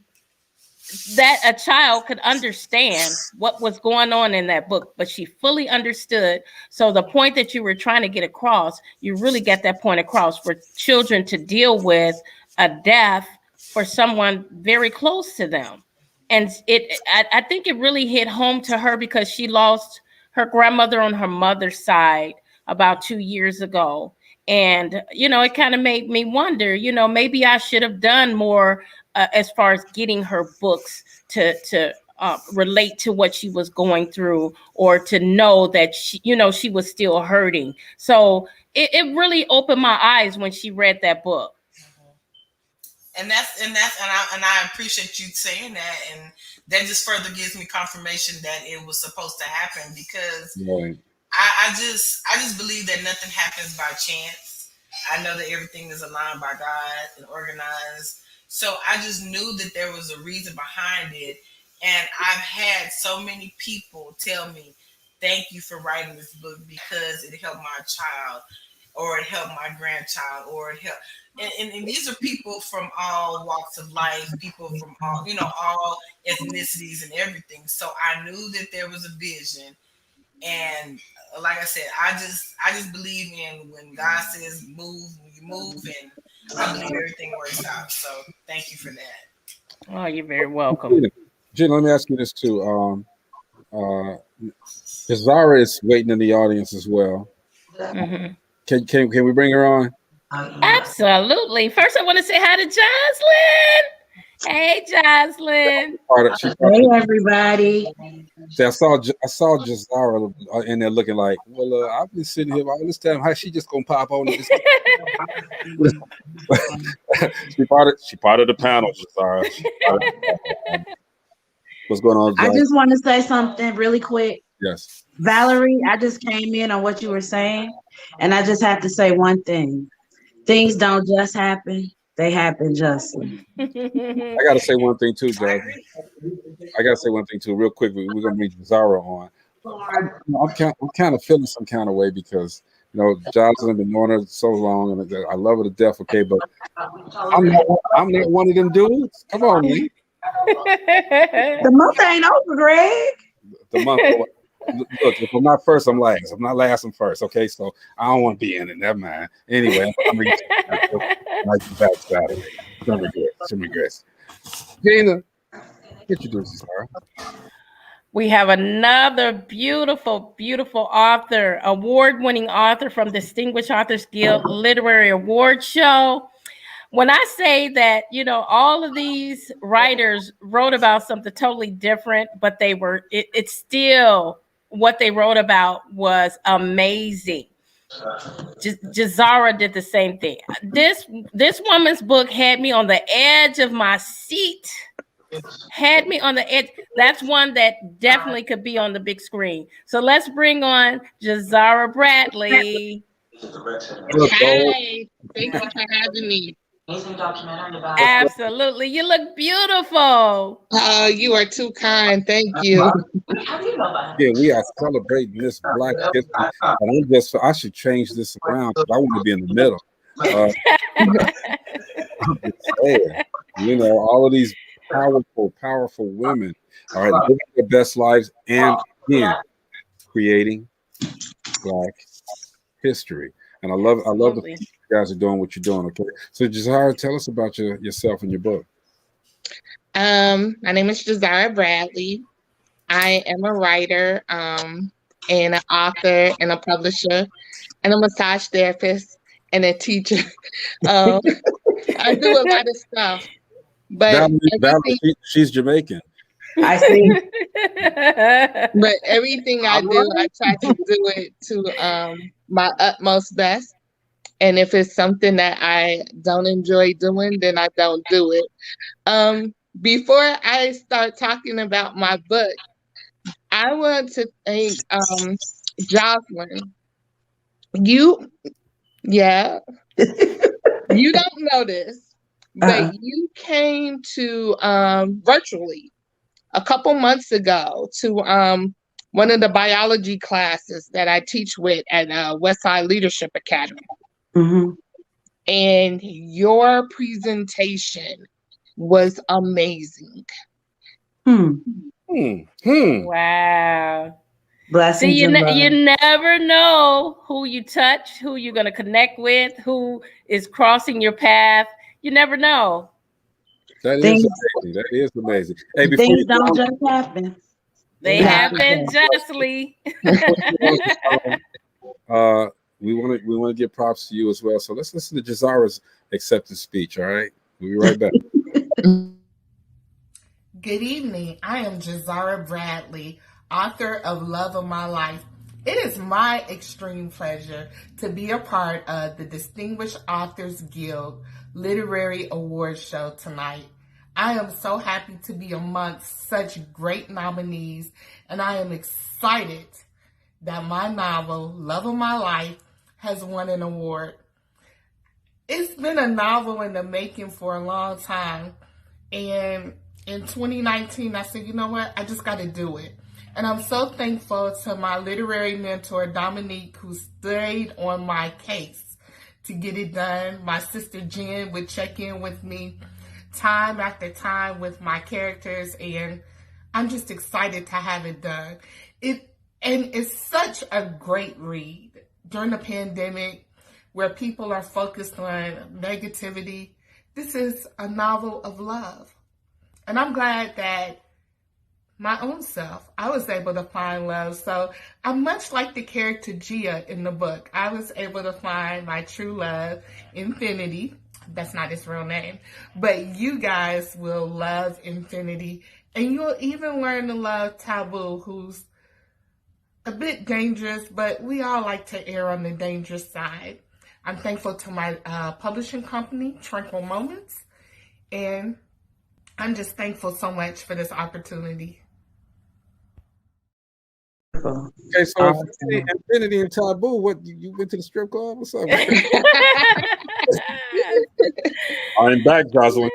that a child could understand what was going on in that book, but she fully understood. So the point that you were trying to get across, you really get that point across, for children to deal with a death for someone very close to them. And I think it really hit home to her, because she lost her grandmother on her mother's side about 2 years ago. And, you know, it kind of made me wonder, you know, maybe I should have done more as far as getting her books to relate to what she was going through, or to know that she was still hurting. So it really opened my eyes when she read that book. And I appreciate you saying that, and that just further gives me confirmation that it was supposed to happen, because I just believe that nothing happens by chance. I know that everything is aligned by God and organized. So I just knew that there was a reason behind it. And I've had so many people tell me, thank you for writing this book, because it helped my child, or it helped my grandchild, or it helped. And these are people from all walks of life, people from all ethnicities and everything. So I knew that there was a vision. And like I said, I just believe in when God says move, you move, and I believe everything works out. So thank you for that. Oh, you're very welcome. Jen, let me ask you this too. Jazara is waiting in the audience as well. Mm-hmm. Can we bring her on? Absolutely. First, I want to say hi to Jocelyn Hey, Jocelyn. Hey, everybody. See, I saw Jazara in there looking like, well, I've been sitting here all this time. How she just gonna pop on this? She part of the panel, Jazara. What's going on, I Jazara? just want to say something really quick. Yes. Valerie, I just came in on what you were saying, and I just have to say one thing. Things don't just happen. They happen justly. I gotta say one thing too, Jazz. I gotta say one thing too, real quick. We're gonna bring Jizara on. I'm kind of feeling some kind of way because Jocelyn been knowing her so long, and I love her to death. Okay, but I'm not one of them dudes. Come on, man. The month ain't over, Greg. The month. Look, if I'm not first, I'm last. I'm not last, I'm first. Okay, so I don't want to be in it. Never mind. Anyway, I'm like back Saturday. Some regrets. Gina, introduce her. We have another beautiful, beautiful author, award-winning author from Distinguished Authors Guild Literary Award Show. When I say that, all of these writers wrote about something totally different, but it's still what they wrote about was amazing. Jizara did the same thing. This woman's book had me on the edge of my seat. Had me on the edge. That's one that definitely could be on the big screen. So let's bring on Jazara Bradley. Hi, thank you for having me. Absolutely. You look beautiful. Oh, you are too kind. Thank you. Yeah, we are celebrating this Black history. And I should change this around because I want to be in the middle. I'm just saying, all of these powerful women are living their best lives and again creating Black history. And I love the fact you guys are doing what you're doing. Okay, so Jizara, tell us about yourself and your book. My name is Jazara Bradley. I am a writer, and an author, and a publisher, and a massage therapist, and a teacher. I do a lot of stuff, but Valerie, she's Jamaican. I see. But everything I do, I try to do it to my utmost best. And if it's something that I don't enjoy doing, then I don't do it. Before I start talking about my book, I want to thank Jocelyn. You don't know this, but you came to virtually a couple months ago to one of the biology classes that I teach with at Westside Leadership Academy. Mm-hmm. And your presentation was amazing. Wow. Blessings. See, you never know who you touch, who you're going to connect with, who is crossing your path. You never know. That is amazing. That is amazing. Hey, things don't just happen. They happen justly. We want to give props to you as well. So let's listen to Jazara's acceptance speech. All right, we'll be right back. Good evening. I am Jazara Bradley, author of Love of My Life. It is my extreme pleasure to be a part of the Distinguished Authors Guild Literary Award Show tonight. I am so happy to be amongst such great nominees, and I am excited that my novel, Love of My Life, has won an award. It's been a novel in the making for a long time, and in 2019, I said, you know what, I just got to do it. And I'm so thankful to my literary mentor, Dominique, who stayed on my case to get it done. My sister Jen would check in with me time after time with my characters, and I'm just excited to have it done. And it's such a great read during the pandemic where people are focused on negativity. This is a novel of love. And I'm glad that my own self, I was able to find love. So I'm much like the character Gia in the book. I was able to find my true love, Infinity, That's not his real name. But you guys will love Infinity, and you'll even learn to love Taboo, who's a bit dangerous, but we all like to err on the dangerous side. I'm thankful to my publishing company, Tranquil Moments, and I'm just thankful so much for this opportunity. Okay, so Infinity and Taboo, what you went to the strip club or something? I'm back, Jocelyn.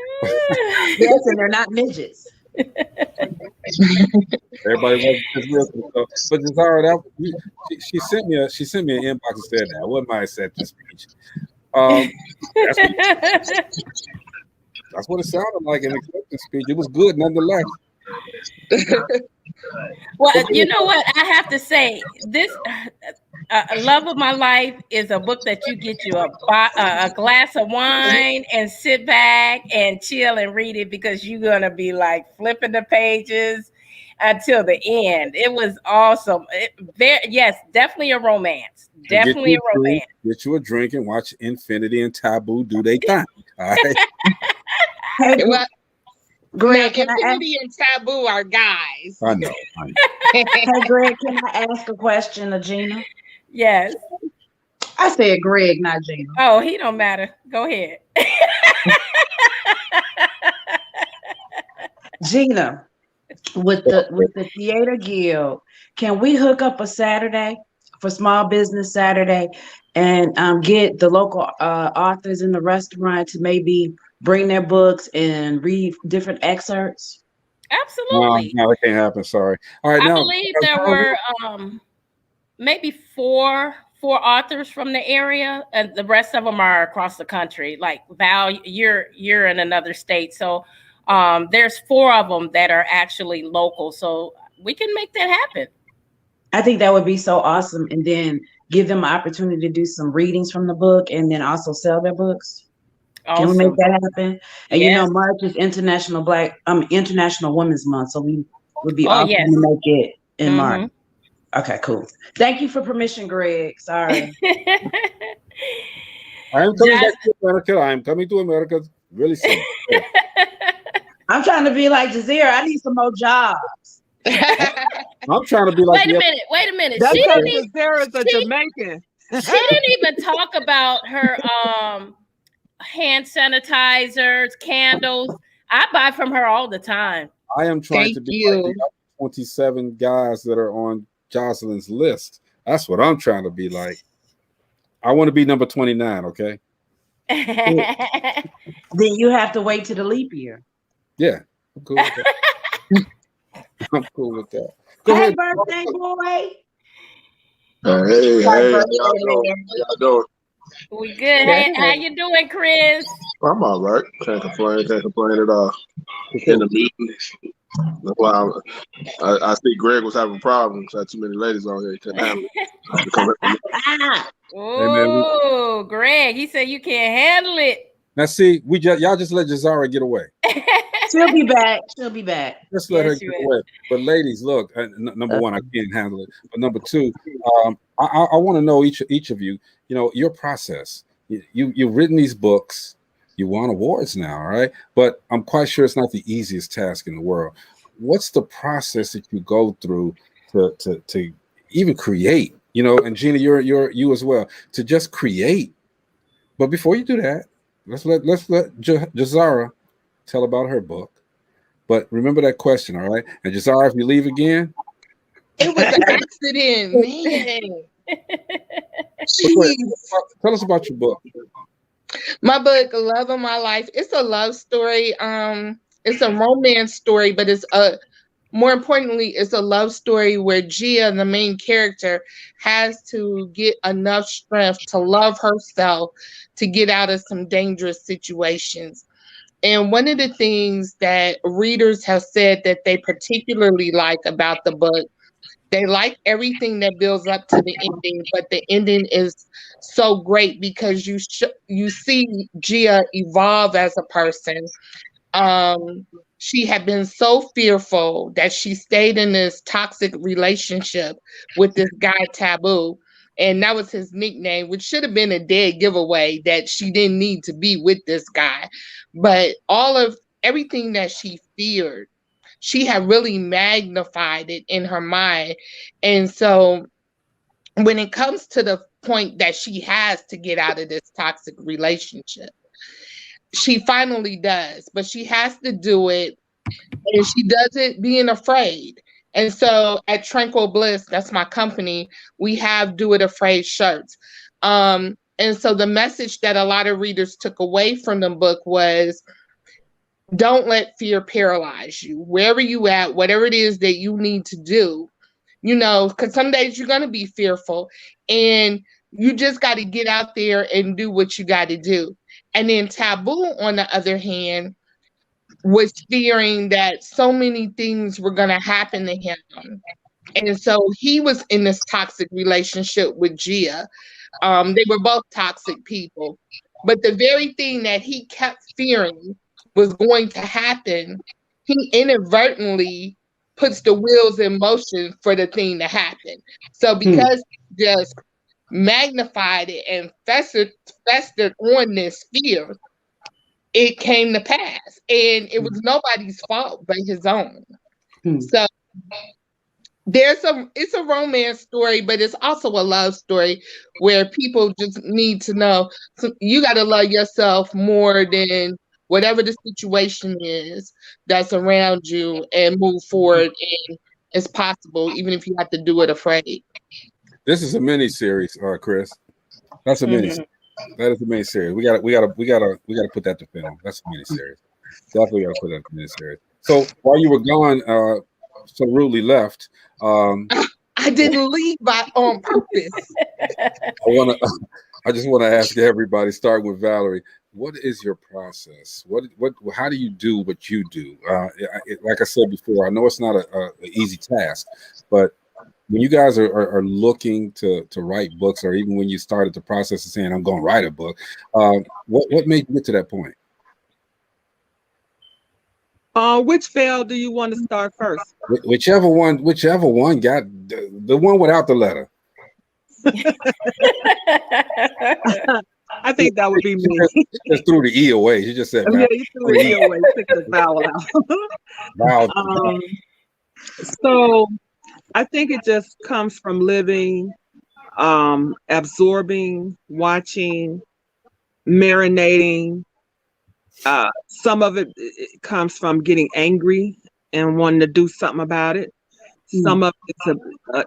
Yes, and they're not midgets. Everybody loves this real stuff. But Jazara, she sent me an inbox and said that. I wasn't my acceptance speech. That's what it sounded like, an acceptance speech. It was good nonetheless. Well, you know what? I have to say, this Love of My Life is a book that you get you a glass of wine and sit back and chill and read it, because you're going to be like flipping the pages until the end. It was awesome. Yes, definitely a romance. Definitely a romance. Get you a drink and watch Infinity and Taboo do their thing. All right. Hey, Well, Greg, now, can I Infinity and Taboo are guys. I know. hey, Greg, can I ask a question to Gina? Yes. I said Greg, not Gina. Oh, he don't matter. Go ahead. Gina, with the Theater Guild, can we hook up a Saturday for Small Business Saturday and get the local authors in the restaurant to maybe bring their books and read different excerpts? Absolutely. No, that can't happen. Sorry. All right, I believe there were maybe four authors from the area, and the rest of them are across the country. Like Val, you're in another state, so there's 4 of them that are actually local. So we can make that happen. I think that would be so awesome, and then give them an opportunity to do some readings from the book, and then also sell their books. Awesome. Can we make that happen? And yes. You know, March is International Women's Month, so we would be awesome to make it in March. Okay, cool. Thank you for permission, Greg. Sorry. I'm coming back to America. I'm coming to America really soon. I'm trying to be like Jazira. I need some more jobs. I'm trying to be like. Wait a minute. That's because Jazira's a Jamaican. She didn't even talk about her hand sanitizers, candles. I buy from her all the time. I am trying to be like the 27 guys that are on Jocelyn's list. That's what I'm trying to be like. I want to be number 29, okay? Then you have to wait to the leap year. Yeah, I'm cool with that. I'm cool with that. Go ahead, birthday boy. Hey, how y'all doing? We good. Hey, how you doing, Chris? I'm all right. Can't complain at all. In the meetings. That's why I see Greg was having problems. Had too many ladies on here. He couldn't handle it. Oh, Greg, he said you can't handle it. Now see, y'all just let Jazara get away. She'll be back. Just let her get away. But ladies, look, number one, I can't handle it. But number two, I want to know each of you, you know, your process. You've written these books. You won awards now, all right? But I'm quite sure it's not the easiest task in the world. What's the process that you go through to even create? You know, and Gina, you as well, to just create. But before you do that, let's let Jazara tell about her book. But remember that question, all right? And Jazara, if you leave again, it was an accident, man. Tell us about your book. My book, Love of My Life, it's a love story. It's a romance story, but it's more importantly, it's a love story where Gia, the main character, has to get enough strength to love herself to get out of some dangerous situations. And one of the things that readers have said that they particularly like about the book, they like everything that builds up to the ending, but the ending is so great because you see Gia evolve as a person. She had been so fearful that she stayed in this toxic relationship with this guy Taboo. And that was his nickname, which should have been a dead giveaway that she didn't need to be with this guy. But everything that she feared, she had really magnified it in her mind. And so when it comes to the point that she has to get out of this toxic relationship, she finally does, but she has to do it, and she does it being afraid. And so at Tranquil Bliss, that's my company, we have Do It Afraid shirts. And so the message that a lot of readers took away from the book was, don't let fear paralyze you. Wherever you at, whatever it is that you need to do, because some days you're going to be fearful, and you just got to get out there and do what you got to do. And then Taboo, on the other hand, was fearing that so many things were going to happen to him. And so he was in this toxic relationship with Gia. They were both toxic people. But the very thing that he kept fearing was going to happen, he inadvertently puts the wheels in motion for the thing to happen. So because he just magnified it and festered on this fear, it came to pass. And it was nobody's fault but his own. So it's a romance story, but it's also a love story where people just need to know, so you got to love yourself more than whatever the situation is that's around you, and move forward and as possible, even if you have to do it afraid. This is a mini series, Chris. That's a mini. That is a mini series. We gotta put that to film. That's a mini series. Definitely gotta put that in a mini series. So while you were gone, so rudely left. I didn't leave on purpose. I just want to ask everybody, starting with Valerie, what is your process? How do you do what you do? Like I said before, I know it's not an easy task, but when you guys are looking to write books, or even when you started the process of saying, I'm going to write a book, what made you get to that point? Which fail do you want to start first? Whichever one got the one without the letter. I think that would be me. She just threw the E away. She just said, yeah, you threw the E away. Took the vowel out. So I think it just comes from living, absorbing, watching, marinating. Some of it comes from getting angry and wanting to do something about it. Some of it's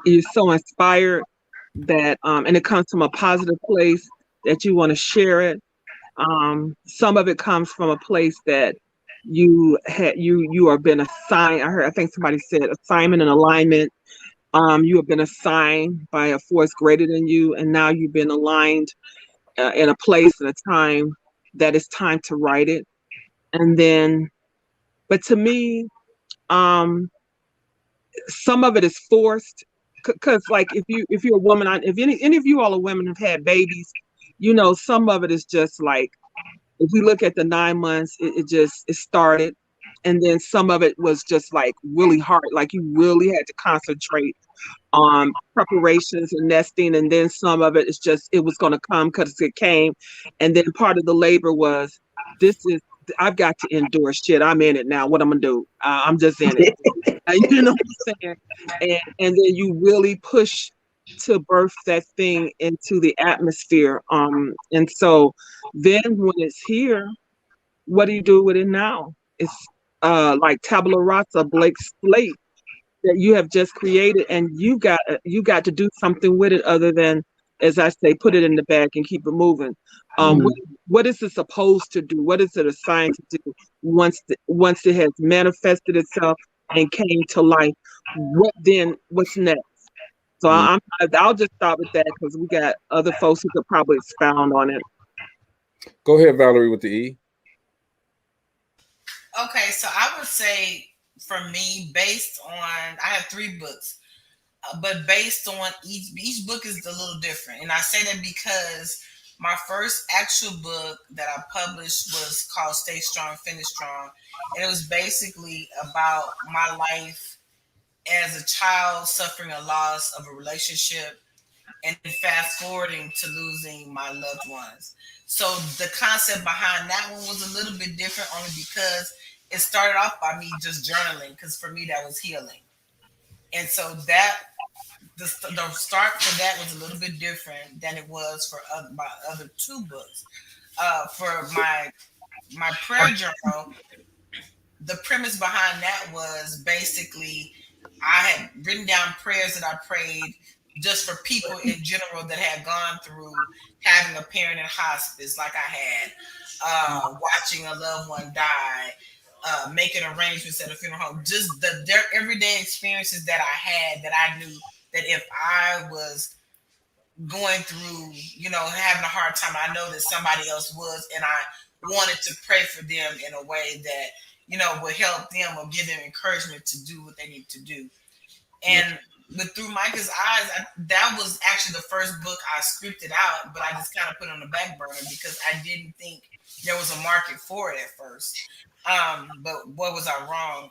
you're so inspired that, and it comes from a positive place that you want to share it. Some of it comes from a place that you have been assigned. I think somebody said assignment and alignment. You have been assigned by a force greater than you, and now you've been aligned in a place and a time that it's time to write it. And then, but to me, some of it is forced, because like if you're a woman, if any of you all are women have had babies, some of it is just like, if we look at the 9 months, it started, and then some of it was just like really hard, like you really had to concentrate on preparations and nesting, and then some of it is just, it was going to come because it came, and then part of the labor was, I've got to endure shit. I'm in it now. What I'm gonna do? I'm just in it. You know what I'm saying? And then you really push to birth that thing into the atmosphere. And so then when it's here, what do you do with it now? It's like tabula rasa, blank slate that you have just created, and you got to do something with it other than, as I say, put it in the bag and keep it moving. What is it supposed to do? What is it assigned to do once it has manifested itself and came to life? What's next? So I'll just stop with that, because we got other folks who could probably expound on it. Go ahead, Valerie, with the E. Okay, so I would say for me, based on, I have 3 books, but based on each book is a little different. And I say that because my first actual book that I published was called Stay Strong, Finish Strong. And it was basically about my life as a child suffering a loss of a relationship, and fast forwarding to losing my loved ones. So the concept behind that one was a little bit different, only because it started off by me just journaling, because for me that was healing. And so that the start for that was a little bit different than it was for my other two books. For my prayer journal, the premise behind that was basically I had written down prayers that I prayed just for people in general that had gone through having a parent in hospice, like I had, watching a loved one die, making arrangements at a funeral home, just their everyday experiences that I had, that I knew that if I was going through, having a hard time, I know that somebody else was, and I wanted to pray for them in a way that, would help them or give them encouragement to do what they need to do. And Through Micah's Eyes, that was actually the first book I scripted out, but I just kind of put it on the back burner because I didn't think there was a market for it at first. But what was I wrong?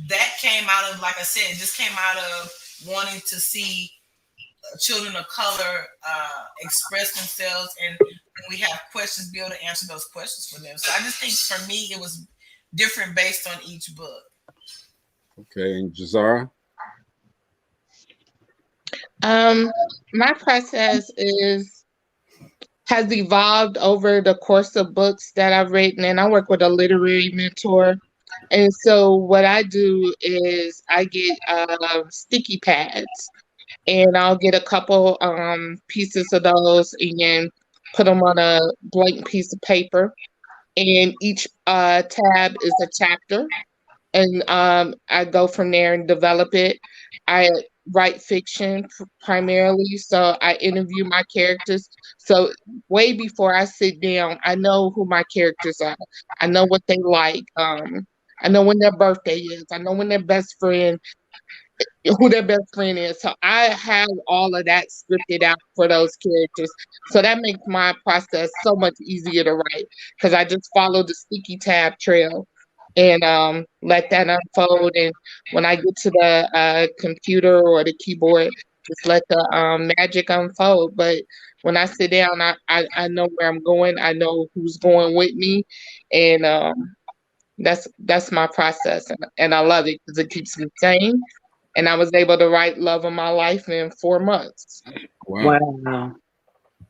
That came out of, like I said, it just came out of wanting to see children of color express themselves, and when we have questions, be able to answer those questions for them. So I just think for me, it was different based on each book. Okay, and Jazara? My process has evolved over the course of books that I've written, and I work with a literary mentor. And so what I do is I get sticky pads, and I'll get a couple pieces of those and put them on a blank piece of paper. And each tab is a chapter. And I go from there and develop it. I write fiction primarily, so I interview my characters. So way before I sit down, I know who my characters are. I know what they like. I know when their birthday is. I know when their best friend, who their best friend is. So I have all of that scripted out for those characters. So that makes my process so much easier to write because I just follow the sticky tab trail and let that unfold. And when I get to the computer or the keyboard, just let the magic unfold. But when I sit down, I know where I'm going. I know who's going with me, and that's my process, and I love it because it keeps me sane. And I was able to write Love of My Life in 4 months. Wow.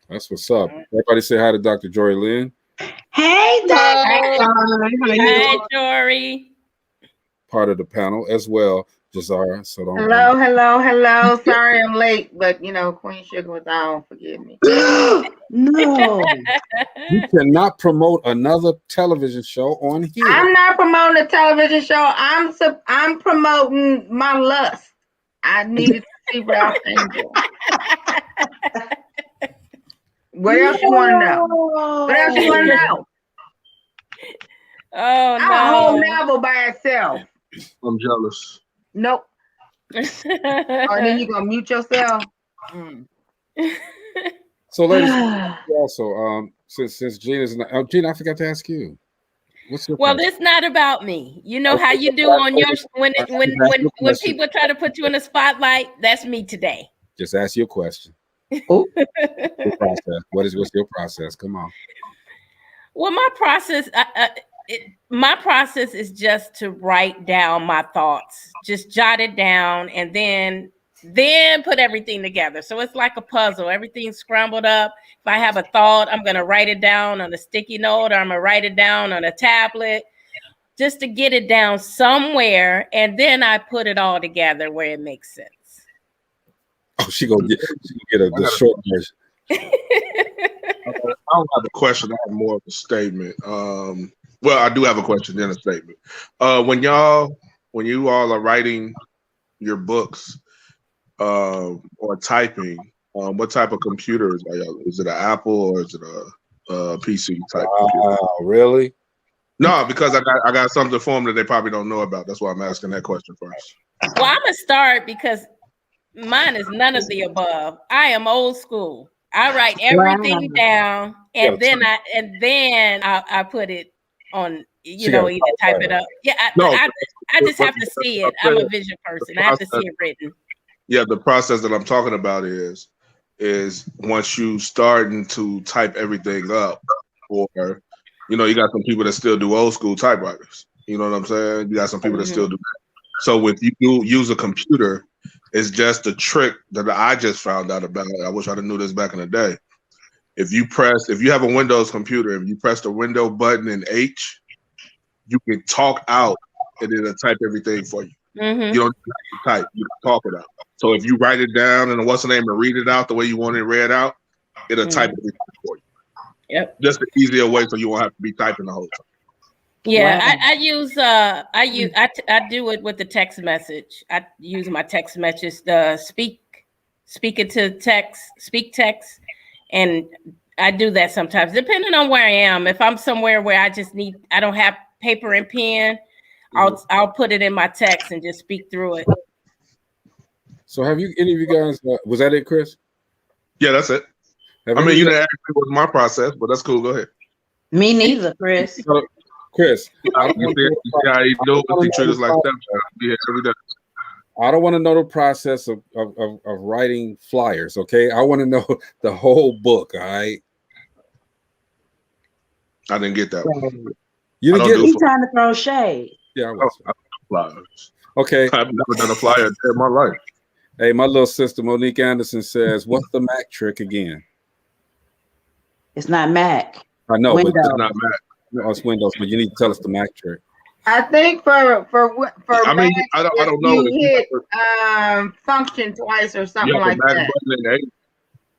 That's what's up. Everybody say hi to Dr. Jory Lynn. Hey, Dr. Hi, Jory. Part of the panel as well, Jazara. So don't. Hello. Sorry I'm late, but Queen Sugar was on. Forgive me. No. You cannot promote another television show on here. I'm not promoting a television show. I'm promoting my lust. I needed to see Ralph Angel. What else you want to know? What else you want to know? Oh, no. A whole novel by itself. I'm jealous. Nope. Oh, then you gonna mute yourself? So, ladies, also, since Gina's not, Gina, I forgot to ask you. What's your well, this not about me. You know how you do on your when people try to put you in the spotlight. That's me today. Just ask your question. Oh. What's your process? Come on. Well, my process is just to write down my thoughts, just jot it down, and then put everything together. So it's like a puzzle. Everything's scrambled up. If I have a thought, I'm going to write it down on a sticky note, or I'm going to write it down on a tablet, just to get it down somewhere, and then I put it all together where it makes sense. Oh, she gonna get the short version. I don't have a question. I have more of a statement. Well, I do have a question, then a statement. When you all are writing your books or typing, what type of computers are y'all? Is it an Apple or is it a PC type? Wow, really? No, because I got something for them that they probably don't know about. That's why I'm asking that question first. Well, I'm gonna start because mine is none of the above. I am old school. I write everything down, and then I put it on. Either type it up. Yeah, I just have to see it. I'm a vision person. I have to see it written. Yeah, the process that I'm talking about is once you starting to type everything up, or you know, you got some people that still do old school typewriters. You know what I'm saying? You got some people that still do that. So if you do use a computer, it's just a trick that I just found out about. I wish I'd have knew this back in the day. If you have a Windows computer, if you press the window button in H, you can talk out and it'll type everything for you. You don't have to type, you can talk it out. So if you write it down and what's the name and read it out the way you want it read out, it'll type everything for you. Yep. Just an easier way so you won't have to be typing the whole time. Yeah, wow. I do it with the text message. I use my text message to speak it to text, speak text, and I do that sometimes, depending on where I am. If I'm somewhere where I don't have paper and pen, I'll put it in my text and just speak through it. So have you, any of you guys, was that it, Chris? Yeah, that's it. You didn't ask me what my process, but that's cool. Go ahead. Me neither, Chris. Chris, I don't want to know the process of writing flyers, okay? I want to know the whole book, all right? I didn't get that one. You didn't get it? He's trying to throw shade. Yeah, I was. Flyers. Okay. I've never done a flyer in my life. Hey, my little sister Monique Anderson says, what's the Mac trick again? It's not Mac. I know, Windows. but it's not Mac. No, it's Windows, but you need to tell us the Mac trick. I think for I mean, Mac, I don't know. You hit function twice or something like that.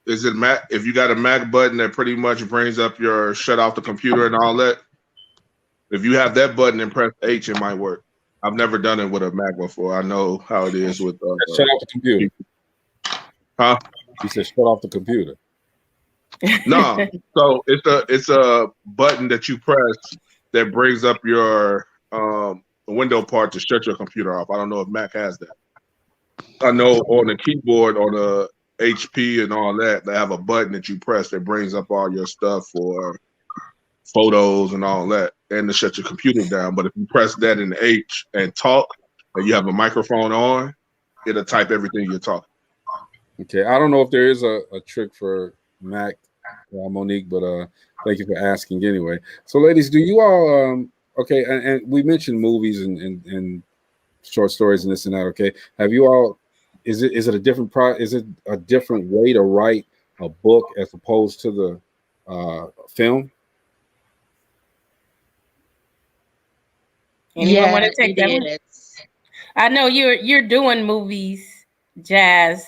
Is it Mac? If you got a Mac button that pretty much brings up your shut off the computer and all that, if you have that button and press H, it might work. I've never done it with a Mac before. I know how it is with shut off the computer. Huh? You said shut off the computer. No, so it's a button that you press that brings up your window part to shut your computer off. I don't know if Mac has that. I know on the keyboard on the HP and all that, they have a button that you press that brings up all your stuff for photos and all that, and to shut your computer down. But if you press that in H and talk, and you have a microphone on, it'll type everything you're talking. Okay, I don't know if there is a trick for Mac, Monique, but thank you for asking anyway. So, ladies, do you all okay? And we mentioned movies and short stories and this and that. Okay, have you all? Is it a different Is it a different way to write a book as opposed to the film? Anyone want to take that one? I know you're doing movies, Jazz.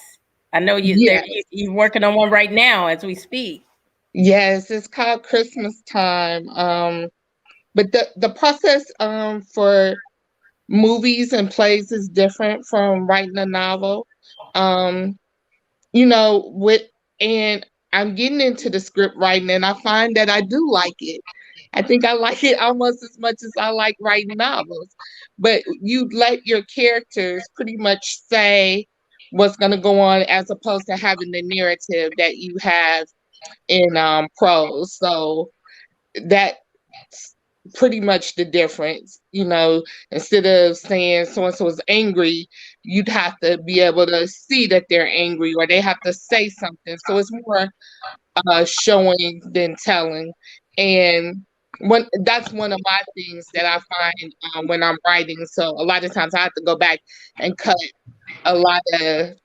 I know you're working on one right now as we speak. Yes, it's called Christmas Time. But the process for movies and plays is different from writing a novel. And I'm getting into the script writing, and I find that I do like it. I think I like it almost as much as I like writing novels. But you let your characters pretty much say what's going to go on, as opposed to having the narrative that you have in prose. So that's pretty much the difference. Instead of saying so-and-so is angry, you'd have to be able to see that they're angry, or they have to say something. So it's more showing than telling. And that's one of my things that I find when I'm writing. So a lot of times I have to go back and cut a lot of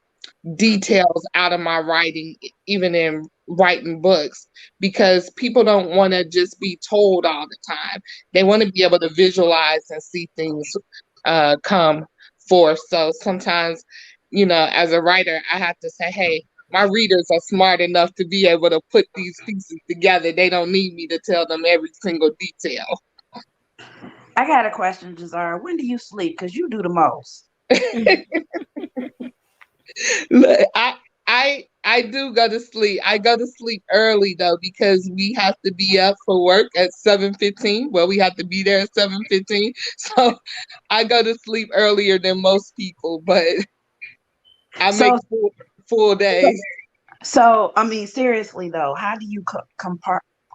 details out of my writing, even in writing books, because people don't want to just be told all the time. They want to be able to visualize and see things come forth. So sometimes, as a writer, I have to say, hey, my readers are smart enough to be able to put these pieces together. They don't need me to tell them every single detail. I got a question, Jizara. When do you sleep? Because you do the most. Look, I do go to sleep. I go to sleep early though, because we have to be up for work at 7:15. Well, we have to be there at 7:15. So I go to sleep earlier than most people, but I make full days. So, I mean, seriously though, how do you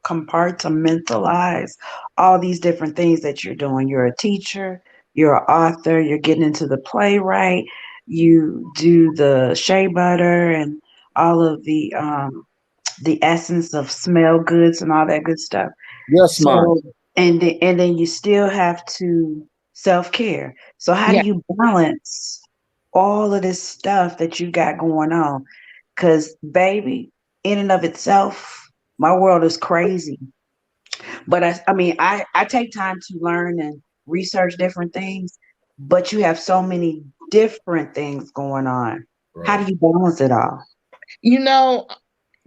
compartmentalize all these different things that you're doing? You're a teacher, you're an author, you're getting into the playwright. You do the shea butter and all of the essence of smell goods and all that good stuff. Yes, ma'am. So and then you still have to self-care. So how Yeah. do you balance all of this stuff that you got going on? Because baby, in and of itself, my world is crazy. But I take time to learn and research different things, but you have so many different things going on. How do you balance it all? You know,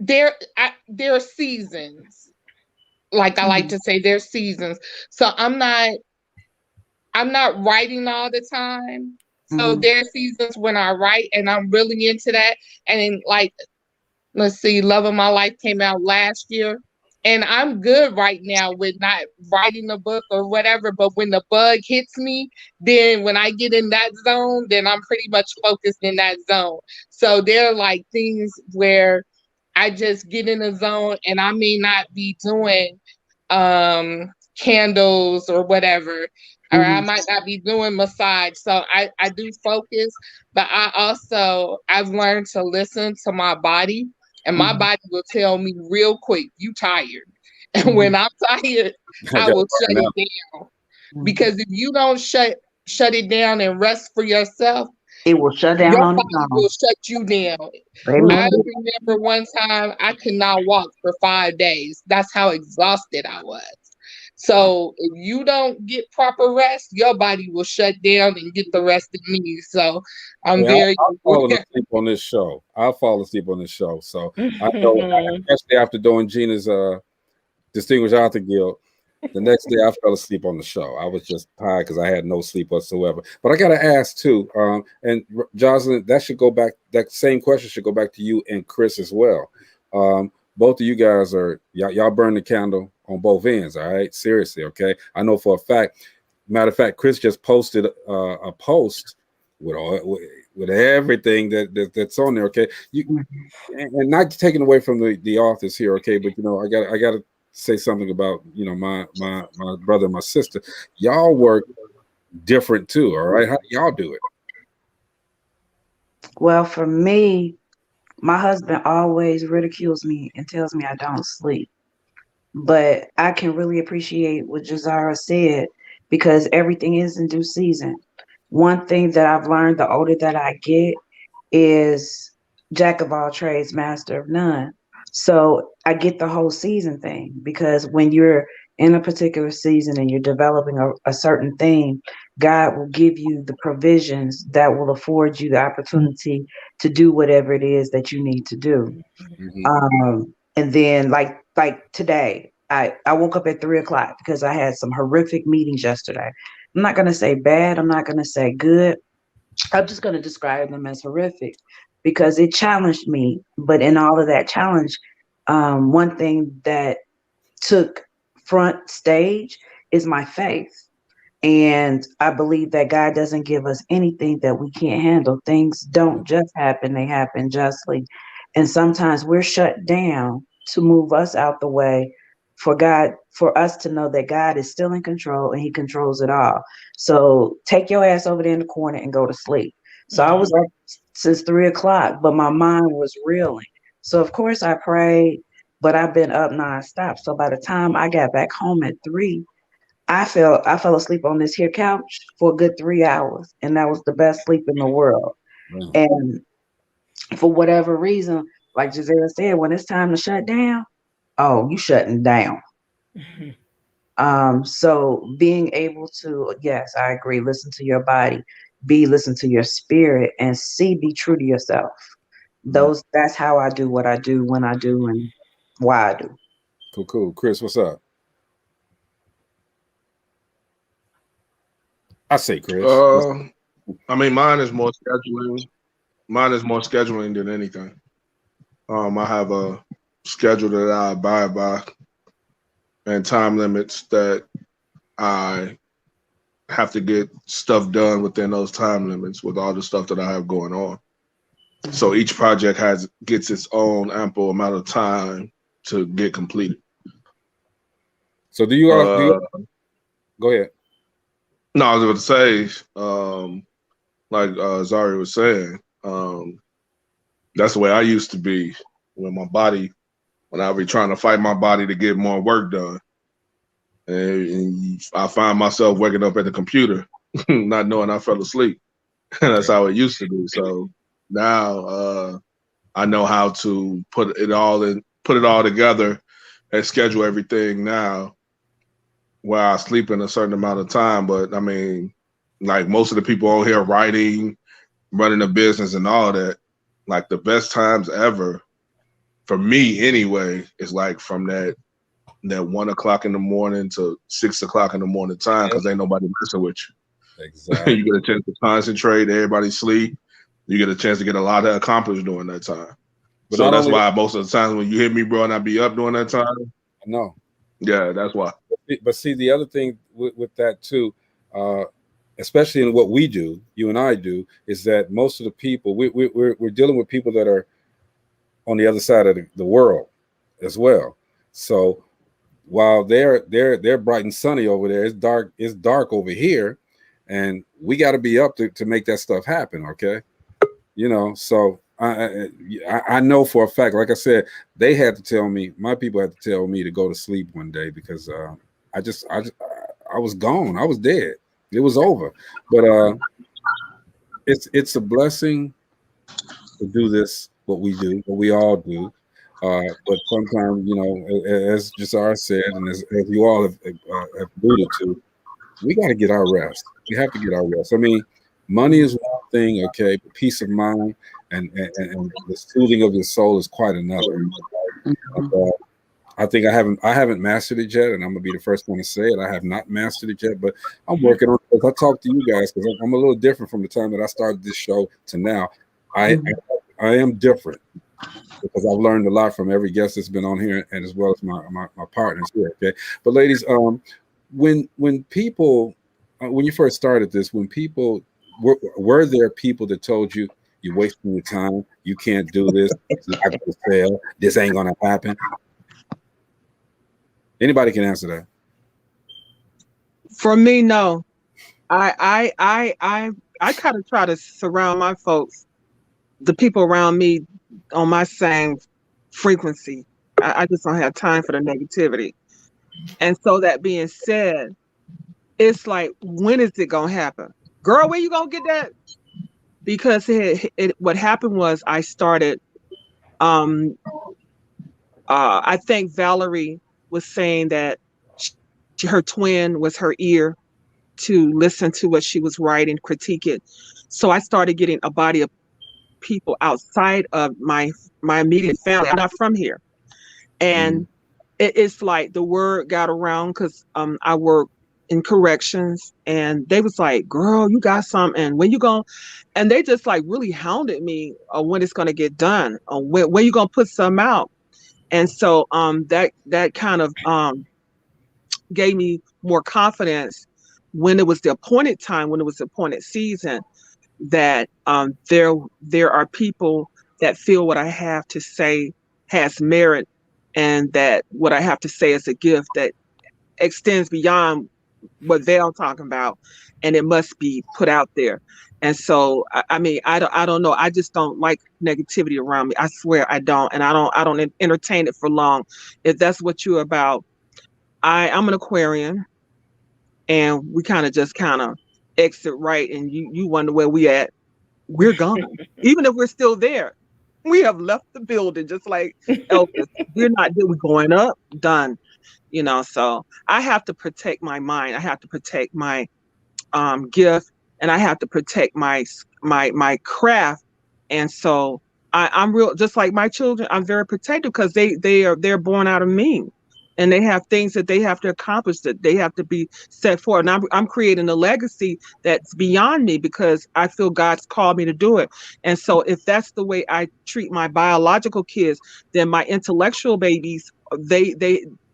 there are seasons. Like I like to say, there's seasons. So I'm not writing all the time. So there are seasons when I write and I'm really into that. And then, like, let's see, Love of My Life came out last year. And I'm good right now with not writing a book or whatever. But when the bug hits me, then when I get in that zone, then I'm pretty much focused in that zone. So there are like things where I just get in a zone and I may not be doing candles or whatever, or I might not be doing massage. So I do focus, but I've learned to listen to my body, and my body will tell me real quick, you tired. And when I'm tired, I will shut it down. Because if you don't shut it down and rest for yourself, it will shut down your on body its own. will shut you down. Amen. I remember one time I could not walk for 5 days. That's how exhausted I was. So if you don't get proper rest, your body will shut down and get the rest of me. So I'm I'll fall asleep on this show. I'll fall asleep on this show. So I know, especially after doing Gina's Distinguished Author Guild, the next day I fell asleep on the show. I was just tired because I had no sleep whatsoever. But I got to ask too, and Jocelyn, that same question should go back to you and Chris as well. Both of you guys y'all burn the candle on both ends. All right, seriously, okay. I know for a fact. Matter of fact, Chris just posted a post with everything that's on there. Okay, and not taking away from the authors here. Okay, but I got to say something about my brother and my sister. Y'all work different too. All right, how do y'all do it? Well, for me, my husband always ridicules me and tells me I don't sleep. But I can really appreciate what Jazara said, because everything is in due season. One thing that I've learned the older that I get is jack of all trades, master of none. So I get the whole season thing, because when you're in a particular season and you're developing a certain thing, God will give you the provisions that will afford you the opportunity to do whatever it is that you need to do. And then like today, I woke up at 3:00 because I had some horrific meetings yesterday. I'm not going to say bad. I'm not going to say good. I'm just going to describe them as horrific because it challenged me. But in all of that challenge, one thing that took front stage is my faith. And I believe that God doesn't give us anything that we can't handle. Things don't just happen, they happen justly. And sometimes we're shut down to move us out the way for us to know that God is still in control and he controls it all. So take your ass over there in the corner and go to sleep. So I was up since 3:00, but my mind was reeling. So of course I prayed, but I've been up nonstop. So by the time I got back home at 3, I fell asleep on this here couch for a good 3 hours, and that was the best sleep in the world. And for whatever reason, like Jizara said, when it's time to shut down, oh, you shutting down. So being able to, yes, I agree, listen to your body, listen to your spirit, and be true to yourself. That's how I do what I do, when I do, and why I do. Cool. Chris, what's up? I say, Chris. I mean, mine is more scheduling. Mine is more scheduling than anything. I have a schedule that I abide by and time limits that I have to get stuff done within those time limits with all the stuff that I have going on. So each project gets its own ample amount of time to get completed. So do you go ahead. No, I was going to say, like Zari was saying, that's the way I used to be when I be trying to fight my body to get more work done. And I find myself waking up at the computer, not knowing I fell asleep. That's how it used to be. So now I know how to put it all together and schedule everything now where I sleep in a certain amount of time. But I mean, like most of the people on here writing, running a business and all that, like the best times ever for me anyway is like from that 1 o'clock in the morning to 6 o'clock in the morning time, because ain't nobody messing with you. Exactly. You get a chance to concentrate, everybody sleep. You get a chance to get a lot accomplished during that time. But so that's why most of the times when you hit me, bro, and I be up during that time. No. Yeah, that's why. But see, the other thing with that too, especially in what we do, you and I do, is that most of the people we're dealing with people that are on the other side of the world as well. So while they're bright and sunny over there, it's dark over here, and we got to be up to make that stuff happen. Okay, you know. So I know for a fact, like I said, they had to tell me, my people had to tell me to go to sleep one day because I was gone. I was dead. It was over. But it's a blessing to do this, what we do, what we all do. But sometimes, you know, as Jazara said, and as you all have alluded to, we got to get our rest. We have to get our rest. I mean, money is one thing, okay, but peace of mind and the soothing of your soul is quite another. And, I think I haven't mastered it yet, and I'm gonna be the first one to say it. I have not mastered it yet, but I'm working on it. As I talk to you guys, because I'm a little different from the time that I started this show to now. I am different because I've learned a lot from every guest that's been on here, and as well as my partners here. Okay, but ladies, when people when you first started this, when people were there people that told you you're wasting your time, you can't do this, it's not gonna sell, this ain't gonna happen? Anybody can answer that. For me, no. I kind of try to surround my folks, the people around me, on my same frequency. I just don't have time for the negativity. And so that being said, it's like, when is it gonna happen, girl? Where you gonna get that? Because what happened was I started. I think Valerie was saying that her twin was her ear to listen to what she was writing, critique it. So I started getting a body of people outside of my immediate family. I'm not from here. And it's like the word got around because I work in corrections, and they was like, girl, you got something, when you going? And they just like really hounded me on when it's going to get done, on when you going to put some out. And so that kind of gave me more confidence when it was the appointed time, when it was the appointed season, that there are people that feel what I have to say has merit, and that what I have to say is a gift that extends beyond what they're talking about, and it must be put out there. And so I mean, I don't know, I just don't like negativity around me. I swear I don't. And I don't entertain it for long. If that's what you're about. I'm an Aquarian, and we kind of exit right, and you wonder where we at. We're gone. Even if we're still there, we have left the building, just like Elvis. We're going up, done. You know, so I have to protect my mind. I have to protect my gift, and I have to protect my craft. And so I'm real, just like my children. I'm very protective because they're born out of me, and they have things that they have to accomplish, that they have to be set for. And I'm creating a legacy that's beyond me because I feel God's called me to do it. And so if that's the way I treat my biological kids, then my intellectual babies,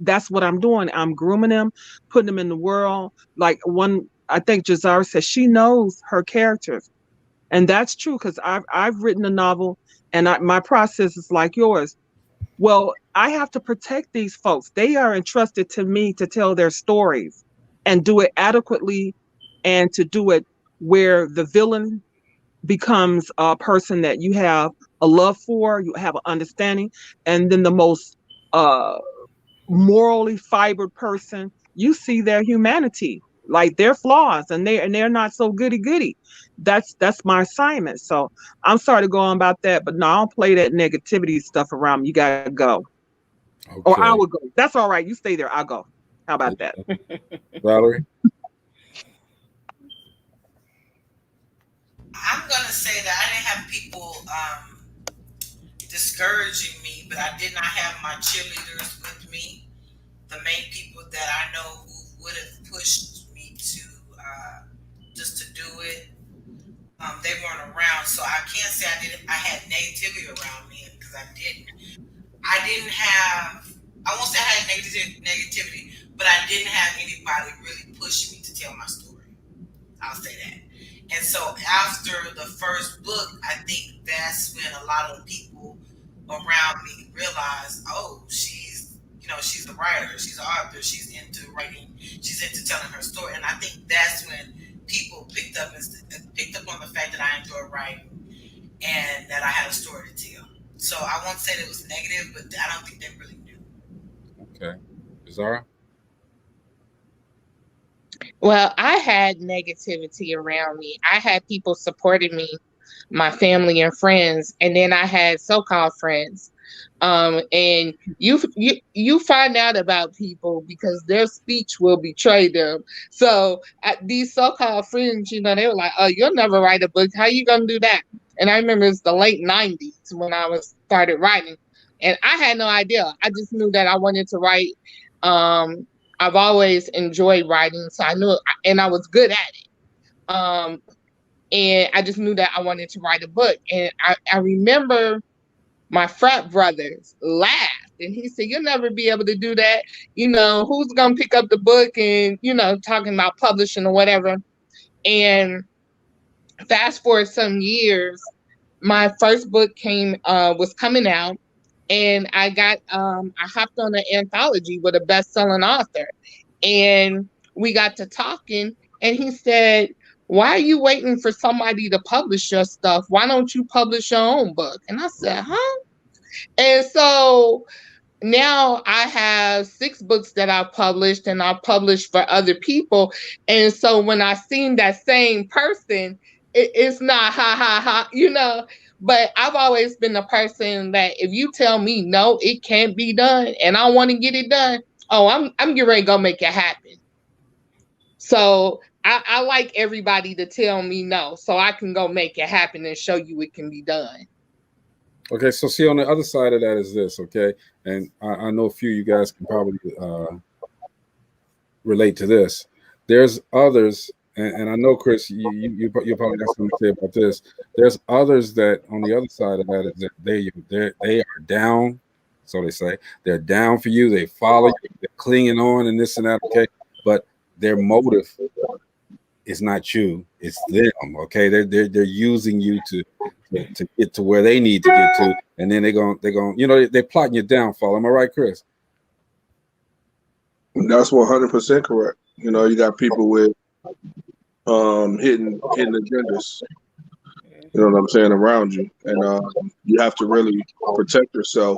that's what I'm doing. I'm grooming them, putting them in the world. Like I think Jazara says she knows her characters. And that's true, because I've written a novel, and my process is like yours. Well, I have to protect these folks. They are entrusted to me to tell their stories and do it adequately, and to do it where the villain becomes a person that you have a love for, you have an understanding, and then the most morally fibered person, you see their humanity, like their flaws, and they're not so goody goody. That's my assignment. So I'm sorry to go on about that, but no, I don't play that negativity stuff around me. You gotta go. Okay. Or I will go. That's all right. You stay there. I'll go. How about that? Valerie? I'm going to say that I didn't have people discouraging me, but I did not have my cheerleaders with me. The main people that I know who would have pushed me to just to do it, they weren't around. So I can't say I had negativity around me, because I didn't. I won't say I had negativity, but I didn't have anybody really push me to tell my story. I'll say that. And so after the first book, I think that's when a lot of people around me realized, oh, she's a writer, she's an author, she's into writing, she's into telling her story. And I think that's when people picked up on the fact that I enjoy writing and that I had a story to tell. So I won't say that it was negative, but I don't think they really knew. Okay. Jizara? Well, I had negativity around me. I had people supporting me, my family and friends, and then I had so-called friends. And you find out about people because their speech will betray them. So these so-called friends, they were like, "Oh, you'll never write a book. How you gonna do that?" And I remember it's the late 90s when I started writing, and I had no idea. I just knew that I wanted to write. I've always enjoyed writing, so I knew, and I was good at it. And I just knew that I wanted to write a book. And I remember my frat brothers laughed, and he said, "You'll never be able to do that. Who's going to pick up the book?" And, talking about publishing or whatever. And fast forward some years, my first book was coming out, and I hopped on an anthology with a best-selling author, and we got to talking, and he said, "Why are you waiting for somebody to publish your stuff? Why don't you publish your own book?" And I said, "Huh?" And so now I have 6 books that I've published, and I've published for other people. And so when I seen that same person, it's not ha ha ha, but I've always been the person that if you tell me no, it can't be done, and I want to get it done, oh, I'm getting ready to go make it happen. So I like everybody to tell me no, so I can go make it happen and show you it can be done. Okay, so see, on the other side of that is this, okay? And I know a few of you guys can probably relate to this. There's others, and I know, Chris, you probably got something to say about this. There's others that on the other side of that is that they are down, so they say. They're down for you. They follow you. They're clinging on and this and that, okay? But their motive is not you. It's them, okay? They're using you to get to where they need to get to, and then they're going, they're plotting your downfall. Am I right, Chris? That's 100% correct. You got people with hidden agendas. You know what I'm saying, around you, and you have to really protect yourself,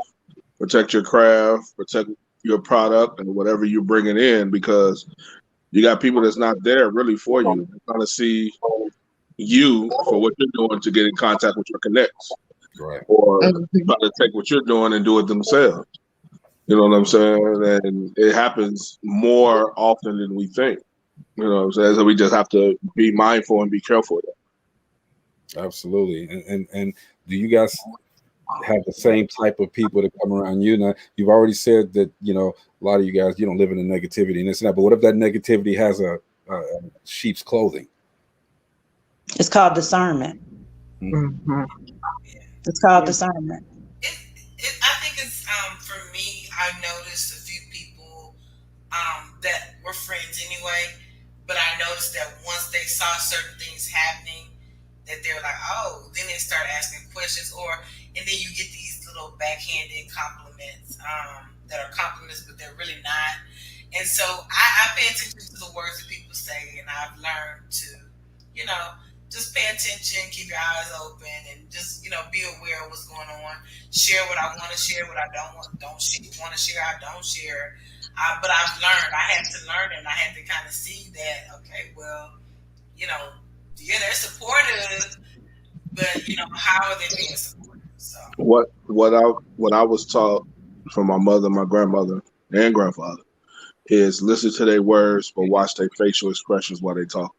protect your craft, protect your product, and whatever you're bringing in, because you got people that's not there really for you. They're trying to see you for what you're doing to get in contact with your connects, right? Or try to take what you're doing and do it themselves. You know what I'm saying? And it happens more often than we think. You know what I'm saying? So we just have to be mindful and be careful of that. Absolutely. And do you guys have the same type of people that come around you? Now, you've already said that, a lot of you guys, you don't live in the negativity and this and that, but what if that negativity has a sheep's clothing? It's called discernment. Mm-hmm. It's called discernment. I think it's, for me, I noticed a few people that were friends anyway, but I noticed that once they saw certain things happening, that they were like, oh, then they start asking questions, and then you get these little backhanded compliments that are compliments, but they're really not. And so I pay attention to the words that people say, and I've learned to, just pay attention, keep your eyes open, and just be aware of what's going on. Share what I want to share, what I don't want to share. I don't share. But I've learned. I had to learn it, and I had to kind of see that. Okay, well, yeah, they're supportive, but how are they being supportive? So what I was taught from my mother, my grandmother, and grandfather is listen to their words, but watch their facial expressions while they talk.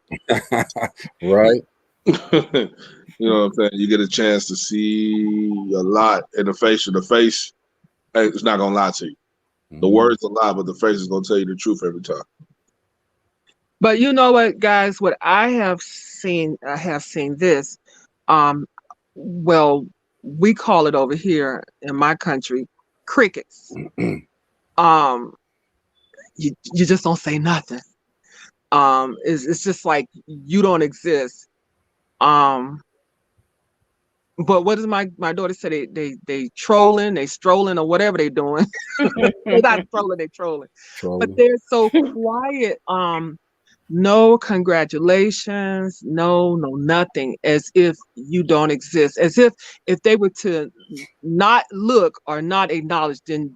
Right. You know what I'm saying? You get a chance to see a lot in the face. The face, it's not gonna lie to you. The words a lie, but the face is gonna tell you the truth every time. But you know what, guys? What I have seen this. Well, we call it over here in my country crickets. You just don't say nothing. It's just like you don't exist. But what does my daughter say? They trolling, they strolling, or whatever they doing. They're not trolling, they trolling. But they're so quiet. No congratulations, no nothing, as if you don't exist, as if they were to not look or not acknowledge, then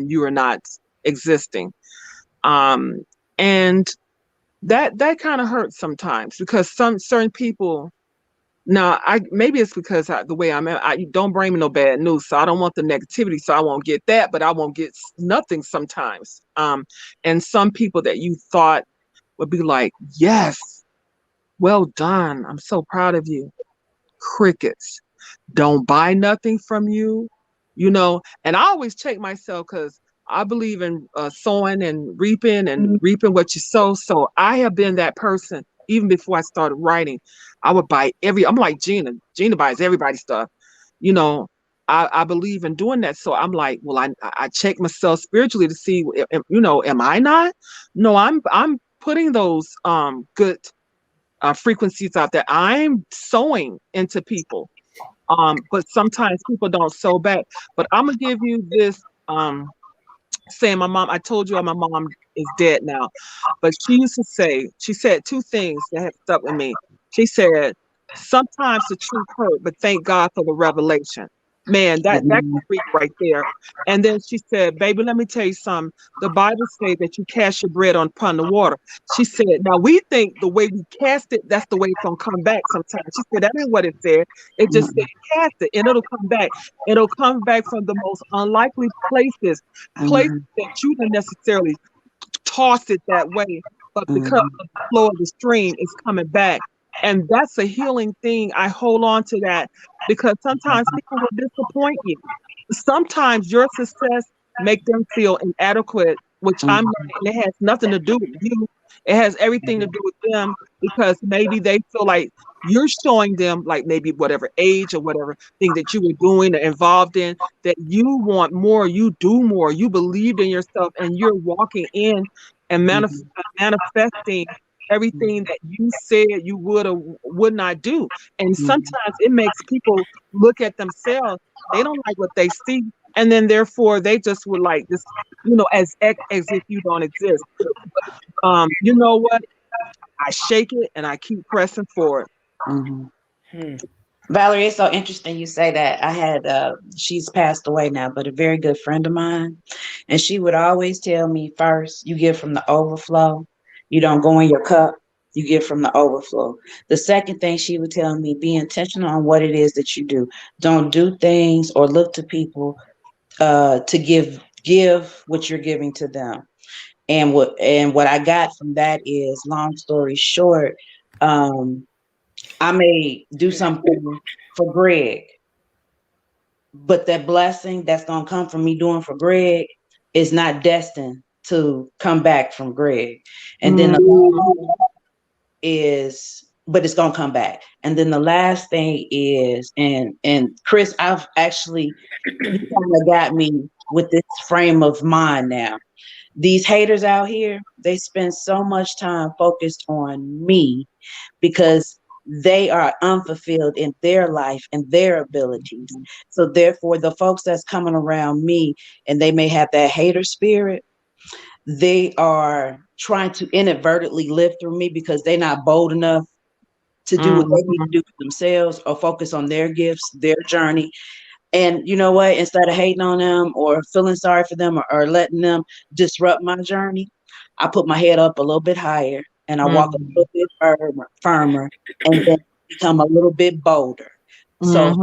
you are not existing. And that kind of hurts sometimes, because some certain people. Now, maybe it's because the way I'm at, I don't bring me no bad news, so I don't want the negativity, so I won't get that, but I won't get nothing sometimes. And some people that you thought would be like, yes, well done, I'm so proud of you. Crickets. Don't buy nothing from you, and I always check myself, because I believe in sowing and reaping what you sow. So I have been that person. Even before I started writing, I would buy I'm like Gina. Gina buys everybody's stuff. I believe in doing that. So I'm like, well, I check myself spiritually to see, am I not? No, I'm putting those good frequencies out there. I'm sowing into people. But sometimes people don't sow back. But I'm gonna give you this. Saying my mom, I told you my mom is dead now, but she said two things that have stuck with me. She said, sometimes the truth hurt, but thank God for the revelation. Man, that can read right there. And then she said, baby, let me tell you something. The Bible says that you cast your bread upon the water. She said, now we think the way we cast it, that's the way it's gonna come back sometimes. She said, that ain't what it said. It just said cast it and it'll come back. It'll come back from the most unlikely places that you didn't necessarily toss it that way, but because of the flow of the stream, it's coming back. And that's a healing thing. I hold on to that, because sometimes people will disappoint you. Sometimes your success make them feel inadequate, which I'm learning it has nothing to do with you. It has everything to do with them, because maybe they feel like you're showing them, like maybe whatever age or whatever thing that you were doing or involved in, that you want more, you do more, you believed in yourself, and you're walking in and manifesting everything that you said you would or would not do. And sometimes it makes people look at themselves. They don't like what they see. And then therefore they just would like this, as if you don't exist. You know what? I shake it and I keep pressing forward. Valerie, it's so interesting you say that. I had, she's passed away now, but a very good friend of mine. And she would always tell me, first, you give from the overflow. You don't go in your cup. You give from the overflow. The second thing she would tell me, be intentional on what it is that you do. Don't do things or look to people to give what you're giving to them. And what I got from that is, long story short, I may do something for Greg, but that blessing that's going to come from me doing for Greg is not destined to come back from Greg. And then but it's going to come back. And then the last thing is, and Chris, I've actually, you kind of got me with this frame of mind now. These haters out here, they spend so much time focused on me because they are unfulfilled in their life and their abilities. So therefore, the folks that's coming around me and they may have that hater spirit, they are trying to inadvertently live through me because they're not bold enough to do what they need to do for themselves or focus on their gifts, their journey. And you know what? Instead of hating on them or feeling sorry for them or letting them disrupt my journey, I put my head up a little bit higher and I walk a little bit firmer and then become a little bit bolder. So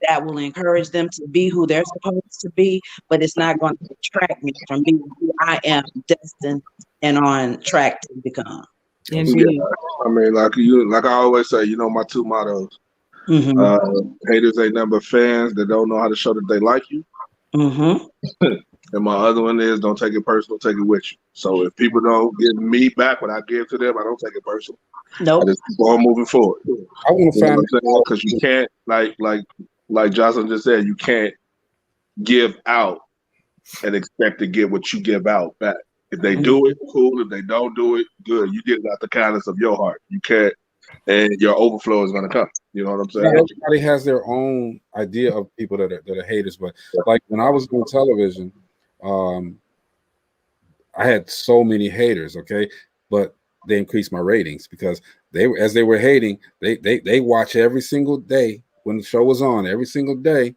that will encourage them to be who they're supposed to be, but it's not going to detract me from being who I am destined and on track to become. Indeed. I mean, like I always say, my two mottos. Haters ain't nothing but fans that don't know how to show that they like you. And my other one is don't take it personal, take it with you. So if people don't give me back what I give to them, I don't take it personal. Nope. I just keep on moving forward. I want to find because you can't like Jocelyn just said, you can't give out and expect to get what you give out back. If they do it, cool. If they don't do it, good. You give it out the kindness of your heart. You can't, and your overflow is going to come. You know what I'm saying? Everybody has their own idea of people that are haters, but like when I was on television, I had so many haters. Okay, but they increased my ratings because as they were hating, they watch every single day when the show was on, every single day.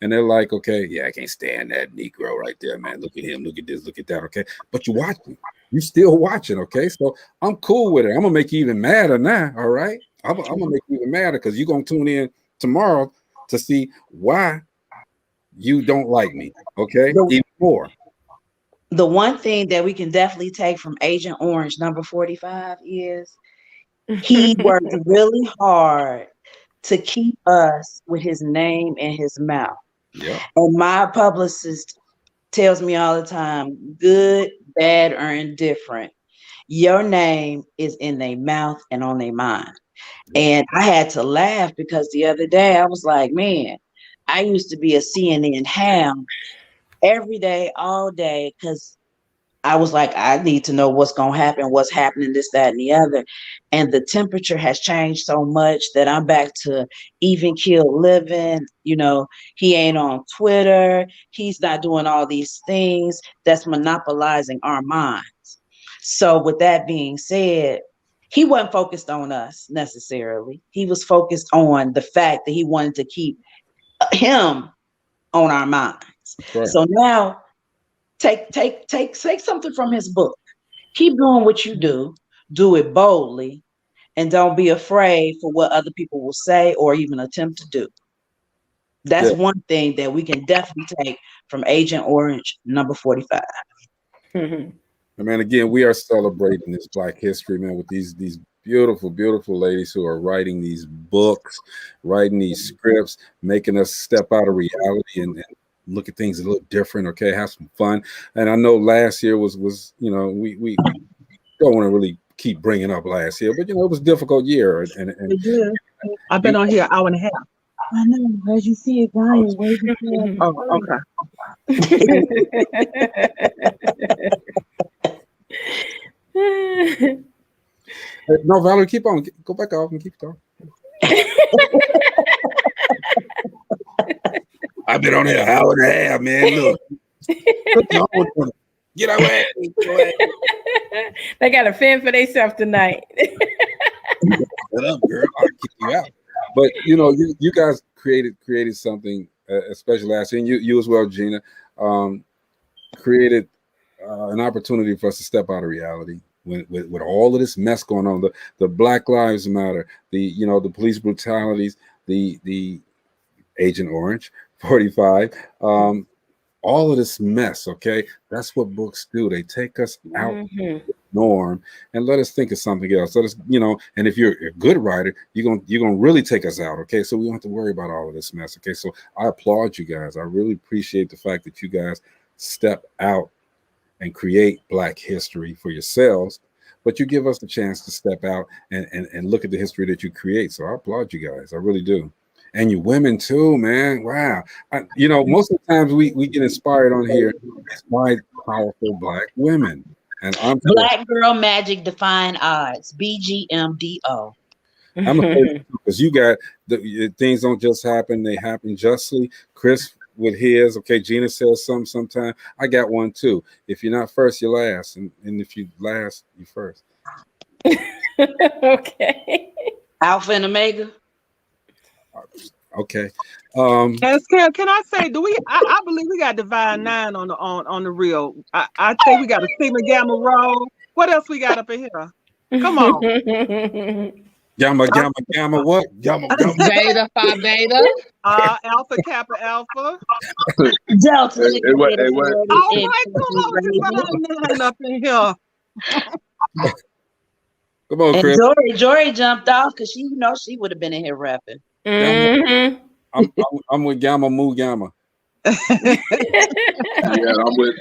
And they're like, okay, yeah, I can't stand that Negro right there, man. Look at him, look at this, look at that, okay? But you're watching. You still watching, okay? So I'm cool with it. I'm going to make you even madder now, all right? I'm going to make you even madder because you're going to tune in tomorrow to see why you don't like me, okay? Even more. The one thing that we can definitely take from Agent Orange, number 45, is he worked really hard to keep us with his name in his mouth. Yeah. And my publicist tells me all the time, good, bad, or indifferent, your name is in their mouth and on their mind. And I had to laugh because the other day I was like, man, I used to be a CNN hound every day, all day, because I was like, I need to know what's going to happen, what's happening, this, that, and the other. And the temperature has changed so much that I'm back to even keel living. He ain't on Twitter. He's not doing all these things that's monopolizing our minds. So with that being said, he wasn't focused on us necessarily. He was focused on the fact that he wanted to keep him on our minds. Right. So now, Take something from his book. Keep doing what you do. Do it boldly, and don't be afraid for what other people will say or even attempt to do. That's one thing that we can definitely take from Agent Orange, number 45. And man, again, we are celebrating this Black History, man, with these beautiful, beautiful ladies who are writing these books, writing these scripts, making us step out of reality and look at things a little different, okay, have some fun. And I know last year was we don't want to really keep bringing up last year, but it was a difficult year. And I've been on here an hour and a half. I know, as you see it, Ryan, oh, okay. No, Valerie, keep on. Go back off and keep talking. I've been on here an hour and a half, man. Look. Get away. They got a fan for themselves tonight. Shut up, girl. I'll kick you out. But you guys created something, especially last year, and you as well, Gina, created an opportunity for us to step out of reality. With all of this mess going on, the Black Lives Matter, the police brutalities, the Agent Orange 45, all of this mess, okay? That's what books do. They take us out of the norm and let us think of something else. Let us, and if you're a good writer, you're gonna really take us out, okay? So we don't have to worry about all of this mess, okay? So I applaud you guys. I really appreciate the fact that you guys step out and create Black history for yourselves, but you give us the chance to step out and look at the history that you create. So I applaud you guys. I really do. And you women too, man. Wow. Most of the times we get inspired on here by powerful Black women. And I'm Black Girl Magic Defying Odds, BGMDO. I'm because you got things don't just happen, they happen justly. Chris with his, okay, Gina says something sometime. I got one too. If you're not first, you're last. And if you last, you first. Okay. Alpha and Omega. Okay. Can I say, I believe we got Divine 9 on the reel. I think we got a Sigma Gamma Rho. What else we got up in here? Come on. Gamma, what? Gamma. Beta, Phi Beta. Alpha, Kappa, Alpha. Delta. All right, come on, Divine 9 up in here. Come on, Chris. And Jory jumped off because she would have been in here rapping. Mm-hmm. I'm with Gamma Mu Gamma. Yeah,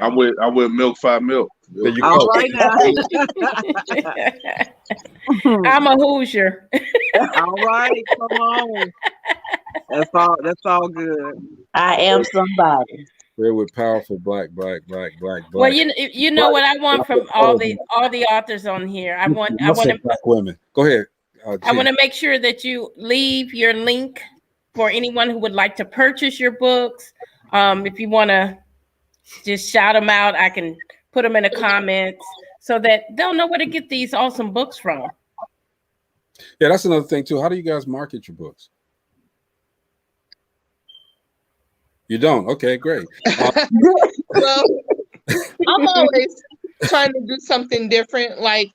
I'm with Milk 5 Milk. There you All go. right now. I'm a Hoosier. All right, come on. That's all good. I am somebody. We're with powerful black. Well, you know what I want from all the authors on here. I want black women. Go ahead. I want to make sure that you leave your link for anyone who would like to purchase your books. If you want to just shout them out, I can put them in the comments so that they'll know where to get these awesome books from. Yeah, that's another thing too. How do you guys market your books? You don't? Okay, great. Well, I'm always trying to do something different. Like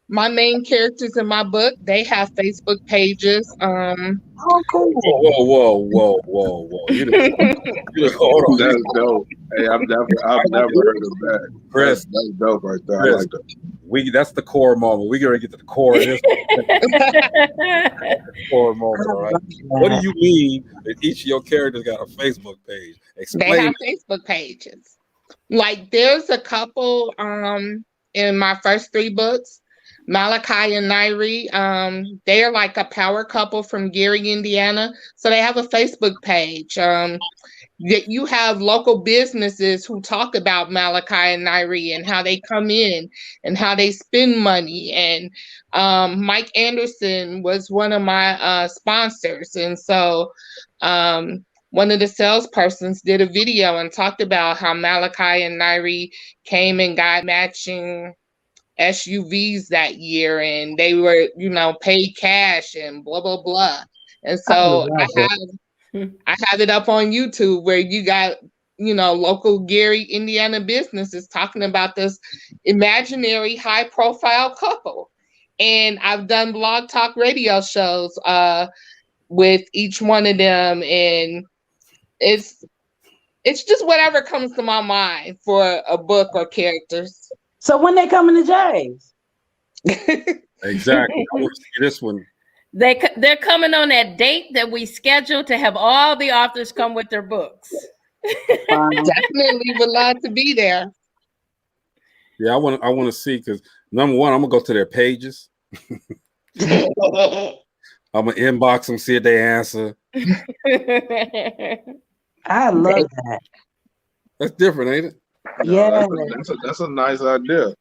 my main characters in my book, they have Facebook pages. Oh, cool. Whoa. Hold on. That's dope. Hey, I've never heard of that. Chris, that's dope right there. Chris, I like that. That's the core moment. We're gonna get to the core of this. Core moment, all right. What do you mean that each of your characters got a Facebook page? Explain. They have Facebook pages. Like there's a couple in my first 3 books, Malachi and Nairi. They are like a power couple from Gary, Indiana. So they have a Facebook page. That you have local businesses who talk about Malachi and Nairi and how they come in and how they spend money. And Mike Anderson was one of my sponsors. And so one of the salespersons did a video and talked about how Malachi and Nairi came and got matching SUVs that year, and they were, paid cash and blah, blah, blah. And so I have it up on YouTube where you got, local Gary, Indiana businesses talking about this imaginary high profile couple. And I've done blog talk radio shows with each one of them. And it's just whatever comes to my mind for a book or characters. So when they coming to Jay's? Exactly. I want to see this one. They're coming on that date that we scheduled to have all the authors come with their books. Definitely would love to be there. Yeah, I want to see, because number one, I'm gonna go to their pages. I'm gonna inbox them, see if they answer. I love that. That's different, ain't it? Yeah, that's a nice idea.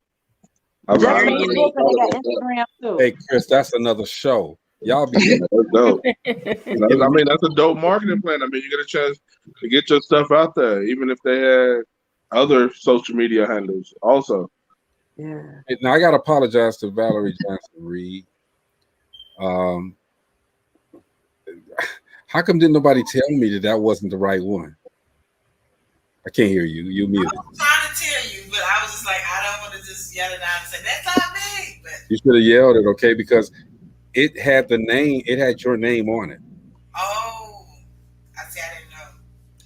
Hey, Chris, that's another show. Y'all be that's dope. I mean, that's a dope marketing plan. I mean, you get a chance to get your stuff out there, even if they had other social media handles also. Yeah. Now I gotta apologize to Valerie Johnson Reed. How come didn't nobody tell me that wasn't the right one? I can't hear you. You muted. I was trying to tell you, but I was just like, I don't want to just yell it out and say that's not me. But you should have yelled it, okay? Because it had the name. It had your name on it. Oh, I see. I didn't know.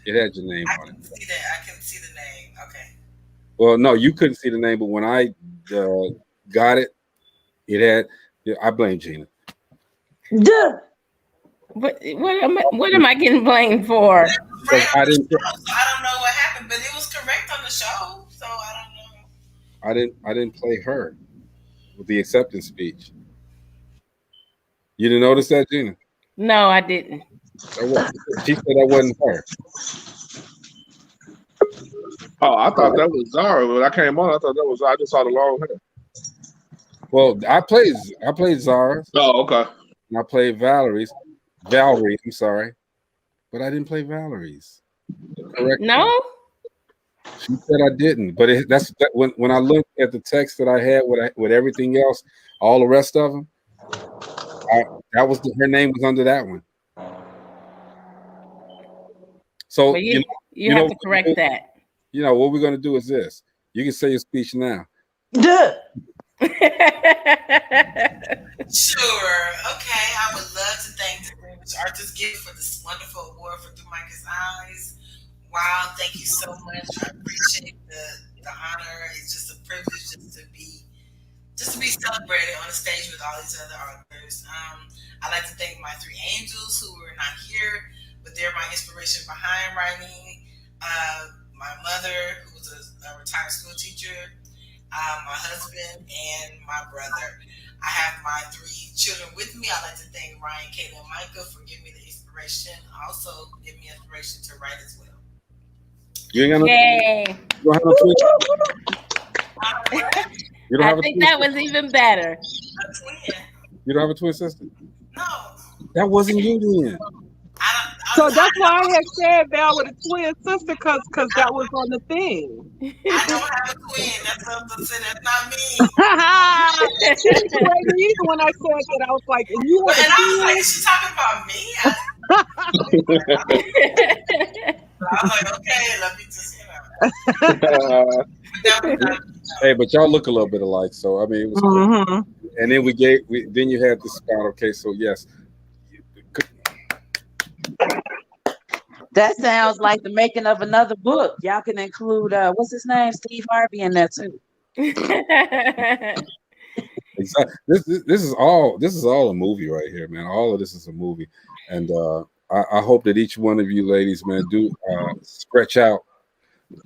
It had your name on it. See that? I couldn't see the name. Okay. Well, no, you couldn't see the name, but when I got it, it had. I blame Gina. Duh. What am I getting blamed for? I didn't. So I don't know what happened, but it was correct on the show, so I don't know. I didn't play her with the acceptance speech. You didn't notice that, Gina? No, I didn't. She said that wasn't her. Oh, I thought that was Zara. When I came on, I thought that was. I just saw the long hair. Well, I played Zara. Oh, okay. And I played Valerie. I'm sorry, but I didn't play Valerie's. Correct? No. She said I didn't, but when I looked at the text that I had with everything else, all the rest of them, That was her name was under that one. So but you have to correct that. You know what we're going to do is this. You can say your speech now. Sure. Okay. I would love to thank Distinguished Artist Gift for this wonderful award for Through Micah's Eyes. Wow, thank you so much. I appreciate the honor. It's just a privilege just to be celebrated on the stage with all these other authors. I'd like to thank my 3 angels who are not here, but they're my inspiration behind writing. My mother, who was a retired school teacher, my husband, and my brother. I have my 3 children with me. I'd like to thank Ryan, Kayla, and Micah for giving me the inspiration. Also, give me inspiration to write as well. You ain't got no. Yay! You don't have no twin. You don't I have a think twin that was even better. A twin. You don't have a twin sister. No. That wasn't you then. So that's why I had said Val with a twin sister, cause that was on the thing. I don't have a twin. That's not me. She didn't correct me either when I said that. I was like, and you have a twin? I was like, is she talking about me? I was like, okay, let me just, Hey, but y'all look a little bit alike, so I mean, it was cool. And then then you had the spot. Okay, so yes. That sounds like the making of another book. Y'all can include what's his name, Steve Harvey, in that too. Exactly. This is all a movie right here, man. All of this is a movie, and I hope that each one of you ladies, man, do stretch out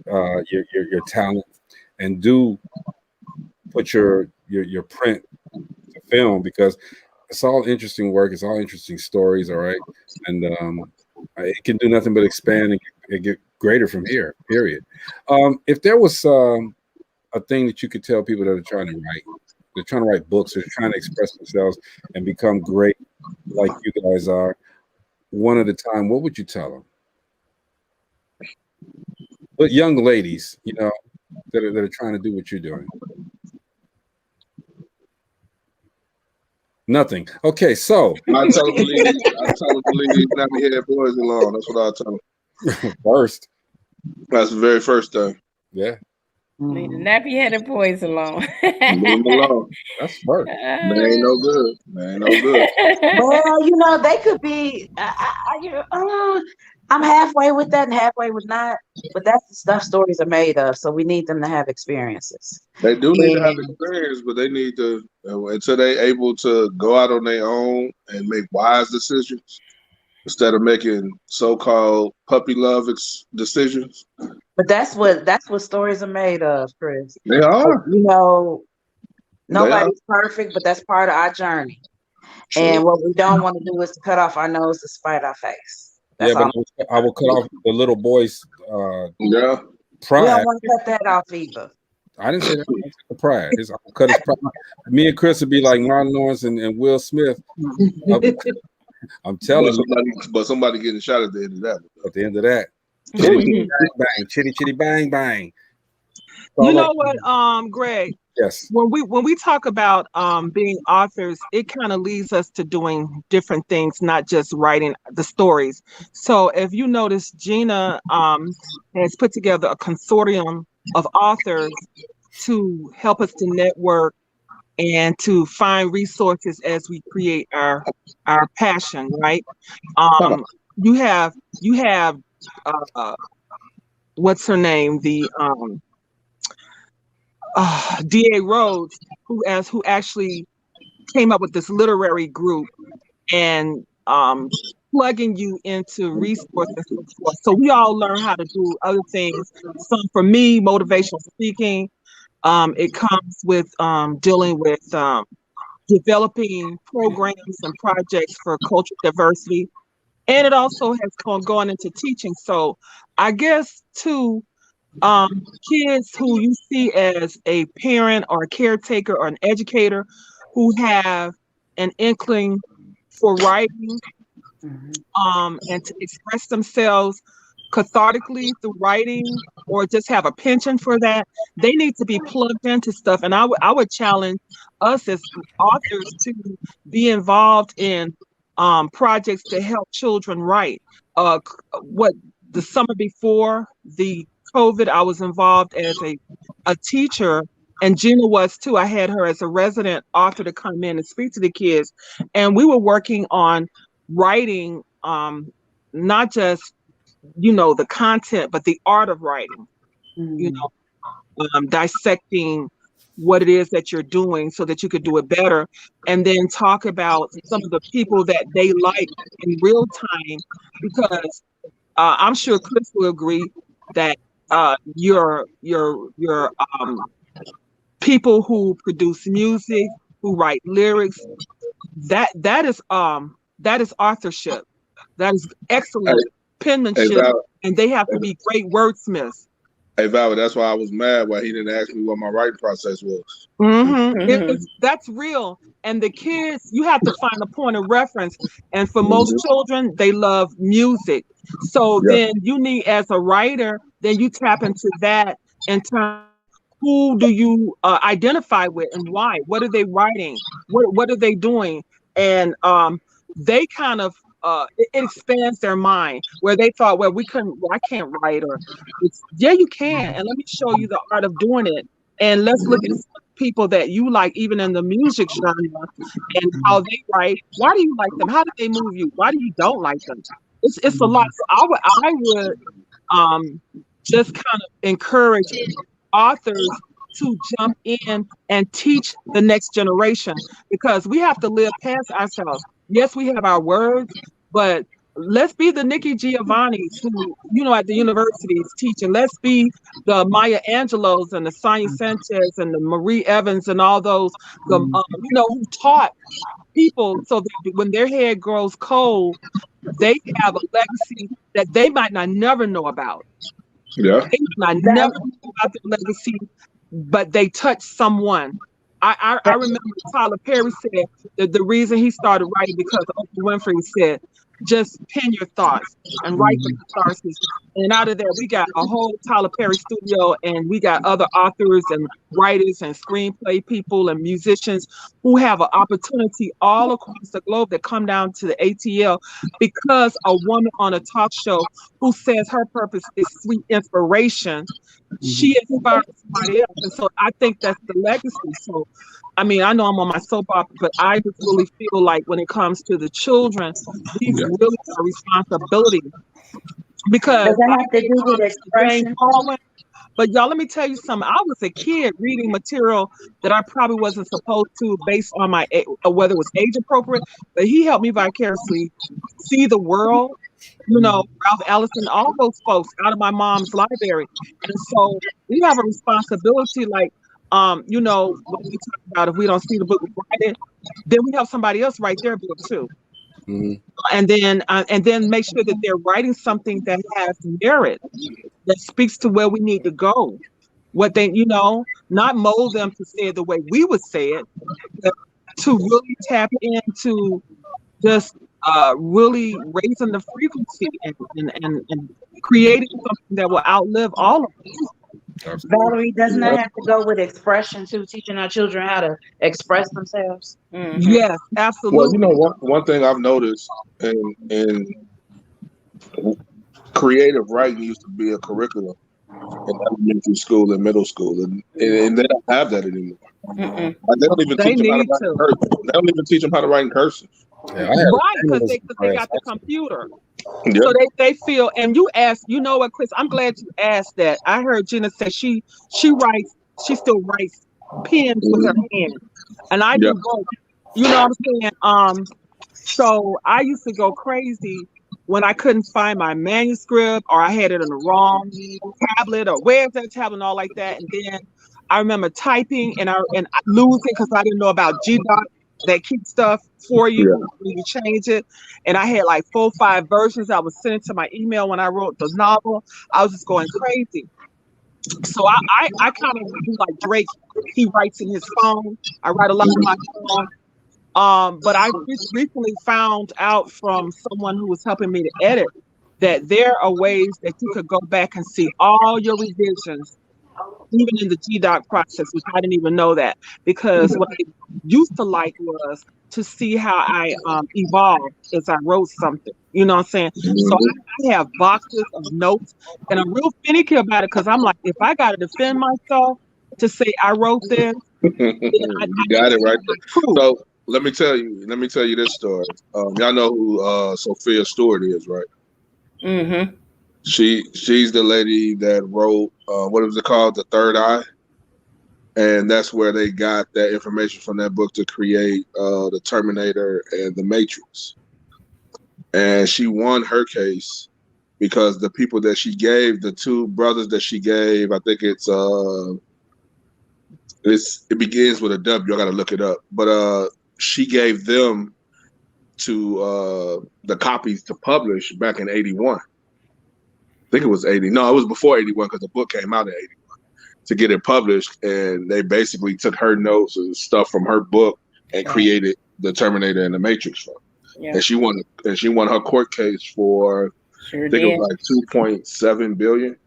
your talent and do put your print to film, because it's all interesting work. It's all interesting stories. All right, and it can do nothing but expand and get greater from here. Period. If there was a thing that you could tell people that are trying to write. They're trying to write books. They're trying to express themselves and become great like you guys are, one at a time. What would you tell them? But young ladies, you know, that are trying to do what you're doing. Nothing. Okay, so I tell them to leave nappy headed boys alone. That's what I tell them. First. That's the very first thing. Yeah. Leave the nappy-headed boys alone. Leave them alone. That's first. They ain't no good. Well, you know, they could be. I'm halfway with that and halfway with not. But that's the stuff stories are made of. So we need them to have experiences. They do need to have experience, but they need to until they're able to go out on their own and make wise decisions instead of making so-called puppy love decisions. But that's what stories are made of, Chris. They are. You know, nobody's perfect, but that's part of our journey. Sure. And what we don't want to do is to cut off our nose to spite our face. That's but I will cut off the little boy's pride. We don't want to cut that off either. I didn't say that. The pride. I'll cut his pride. Me and Chris would be like Martin Lawrence and Will Smith. I'm telling you. But somebody getting shot at the end of that. At the end of that. Chitty bang, chitty bang bang. You know what, Greg? Yes. When we talk about being authors, it kind of leads us to doing different things, not just writing the stories. So if you notice, Gina has put together a consortium of authors to help us to network and to find resources as we create our passion, right? You have what's her name? The D.A. Rhodes, who actually came up with this literary group and plugging you into resources. So we all learn how to do other things. Some for me, motivational speaking. It comes with dealing with developing programs and projects for cultural diversity. And it also has gone into teaching. So I guess too, kids who you see as a parent or a caretaker or an educator who have an inkling for writing and to express themselves, cathartically through writing or just have a penchant for that, they need to be plugged into stuff. And I would challenge us as authors to be involved in projects to help children write. What the summer before the COVID, I was involved as a teacher, and Gina was too. I had her as a resident author to come in and speak to the kids, and we were working on writing, not just the content, but the art of writing. Dissecting what it is that you're doing so that you could do it better, and then talk about some of the people that they like in real time, because I'm sure Chris will agree that your people who produce music, who write lyrics, that is authorship. That is excellent penmanship, and they have to be great wordsmiths. Hey, Val, that's why I was mad why he didn't ask me what my writing process was. That's real. And the kids, you have to find a point of reference. And for most children, they love music. So then you need, as a writer, then you tap into that and who do you identify with and why? What are they writing? What are they doing? And they kind of it expands their mind, where they thought, well, I can't write, or you can, and let me show you the art of doing it. And let's look at people that you like, even in the music genre, and how they write. Why do you like them? How do they move you? Why do you don't like them? It's a lot. So I would just kind of encourage authors to jump in and teach the next generation, because we have to live past ourselves. Yes, we have our words, but let's be the Nikki Giovanni's who, at the universities teaching. Let's be the Maya Angelos and the Sonia Sanchez and the Marie Evans and all those, who taught people so that when their head grows cold, they have a legacy that they might not never know about. Yeah. They might not never know about their legacy, but they touched someone. I remember Tyler Perry said that the reason he started writing because Oprah Winfrey said, just pen your thoughts and write the catharsis. And out of there, we got a whole Tyler Perry studio, and we got other authors and writers and screenplay people and musicians who have an opportunity all across the globe that come down to the ATL because a woman on a talk show who says her purpose is sweet inspiration, she inspires somebody else. And so I think that's the legacy. So, I mean, I know I'm on my soap opera, but I just really feel like when it comes to the children, these really are a responsibility. Because does that have to do with expression? But y'all, let me tell you something. I was a kid reading material that I probably wasn't supposed to, based on my whether it was age appropriate. But he helped me vicariously see the world. Ralph Ellison, all those folks out of my mom's library. And so we have a responsibility, like, when we talk about if we don't see the book, we write it, then we have somebody else write their book too. And then make sure that they're writing something that has merit, that speaks to where we need to go. What they, not mold them to say it the way we would say it, but to really tap into just really raising the frequency and creating something that will outlive all of us. Valerie, doesn't that have to go with expression too, teaching our children how to express themselves? Yes, absolutely. Well, one thing I've noticed in creative writing used to be a curriculum in elementary school and middle school, and they don't have that anymore. Like, they don't even teach them how to write in cursive. They don't even teach them how to write in cursive. Right, because they got the computer. So they feel, and you asked, what, Chris, I'm glad you asked that. I heard Gina say she still writes pens with her hand. And I do both. You know what I'm saying? So I used to go crazy when I couldn't find my manuscript, or I had it on the wrong tablet, or where's that tablet and all like that. And then I remember typing and I lose it because I didn't know about G-Dot that keeps stuff for you when you change it. And I had like 4 or 5 versions I was sending to my email when I wrote the novel. I was just going crazy. So I kind of do like Drake. He writes in his phone. I write a lot on my phone. But I recently found out from someone who was helping me to edit that there are ways that you could go back and see all your revisions, even in the GDoc process, which I didn't even know that, because what I used to like was to see how I evolved as I wrote something. You know what I'm saying? So I have boxes of notes, and I'm real finicky about it because I'm like, if I got to defend myself to say I wrote this, you got it right there. So let me tell you this story. Y'all know who Sophia Stewart is, right? Mm-hmm. She's the lady that wrote what was it called, The Third Eye, and that's where they got that information from that book to create the Terminator and the Matrix. And she won her case because the people that she gave, the two brothers that she gave, I think it begins with a W. I got to look it up, but she gave them to the copies to publish back in '81. I think it was 80. No, it was before 81 because the book came out in 81 to get it published. And they basically took her notes and stuff from her book and created the Terminator and the Matrix from. Yeah. And she won her court case for I think it was like 2.7 billion.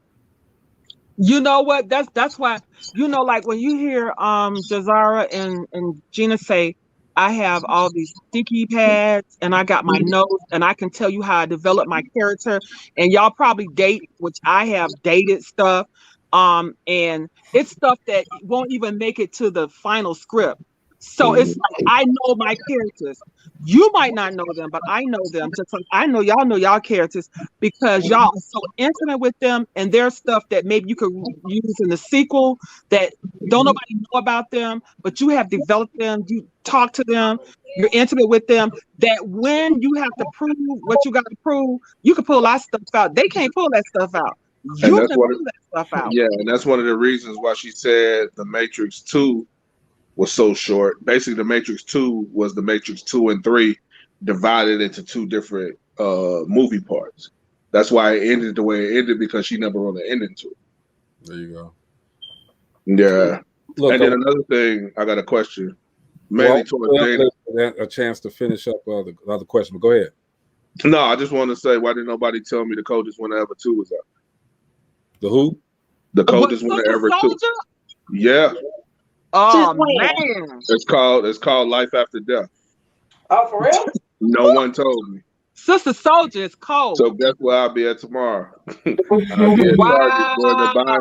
You know what? That's why, you know, like when you hear Jazara and Gina say, I have all these sticky pads and I got my notes and I can tell you how I developed my character, and y'all probably date, which I have dated stuff. And it's stuff that won't even make it to the final script. So it's like, I know my characters. You might not know them, but I know them. Just like I know y'all characters because y'all are so intimate with them, and there's stuff that maybe you could use in the sequel that don't nobody know about them, but you have developed them, you talk to them, you're intimate with them, that when you have to prove what you got to prove, you can pull that stuff out. They can't pull that stuff out. You can pull that stuff out. Yeah, and that's one of the reasons why she said the Matrix 2 was so short. Basically, the Matrix 2 was the Matrix 2 and 3 divided into two different movie parts. That's why it ended the way it ended, because she never wrote an ending to it. There you go. Yeah. Look, and then another thing, I got a question. Mainly a chance to finish up the other question, but go ahead. No, I just want to say, why didn't nobody tell me the Coldest Winter Ever 2 was out? The who? The Coldest Winter Ever 2. Yeah. Oh man. It's called Life After Death. Oh, for real? No one told me. Sister Soldier is cold. So guess where I'll be at tomorrow? I'll be at Target going to buy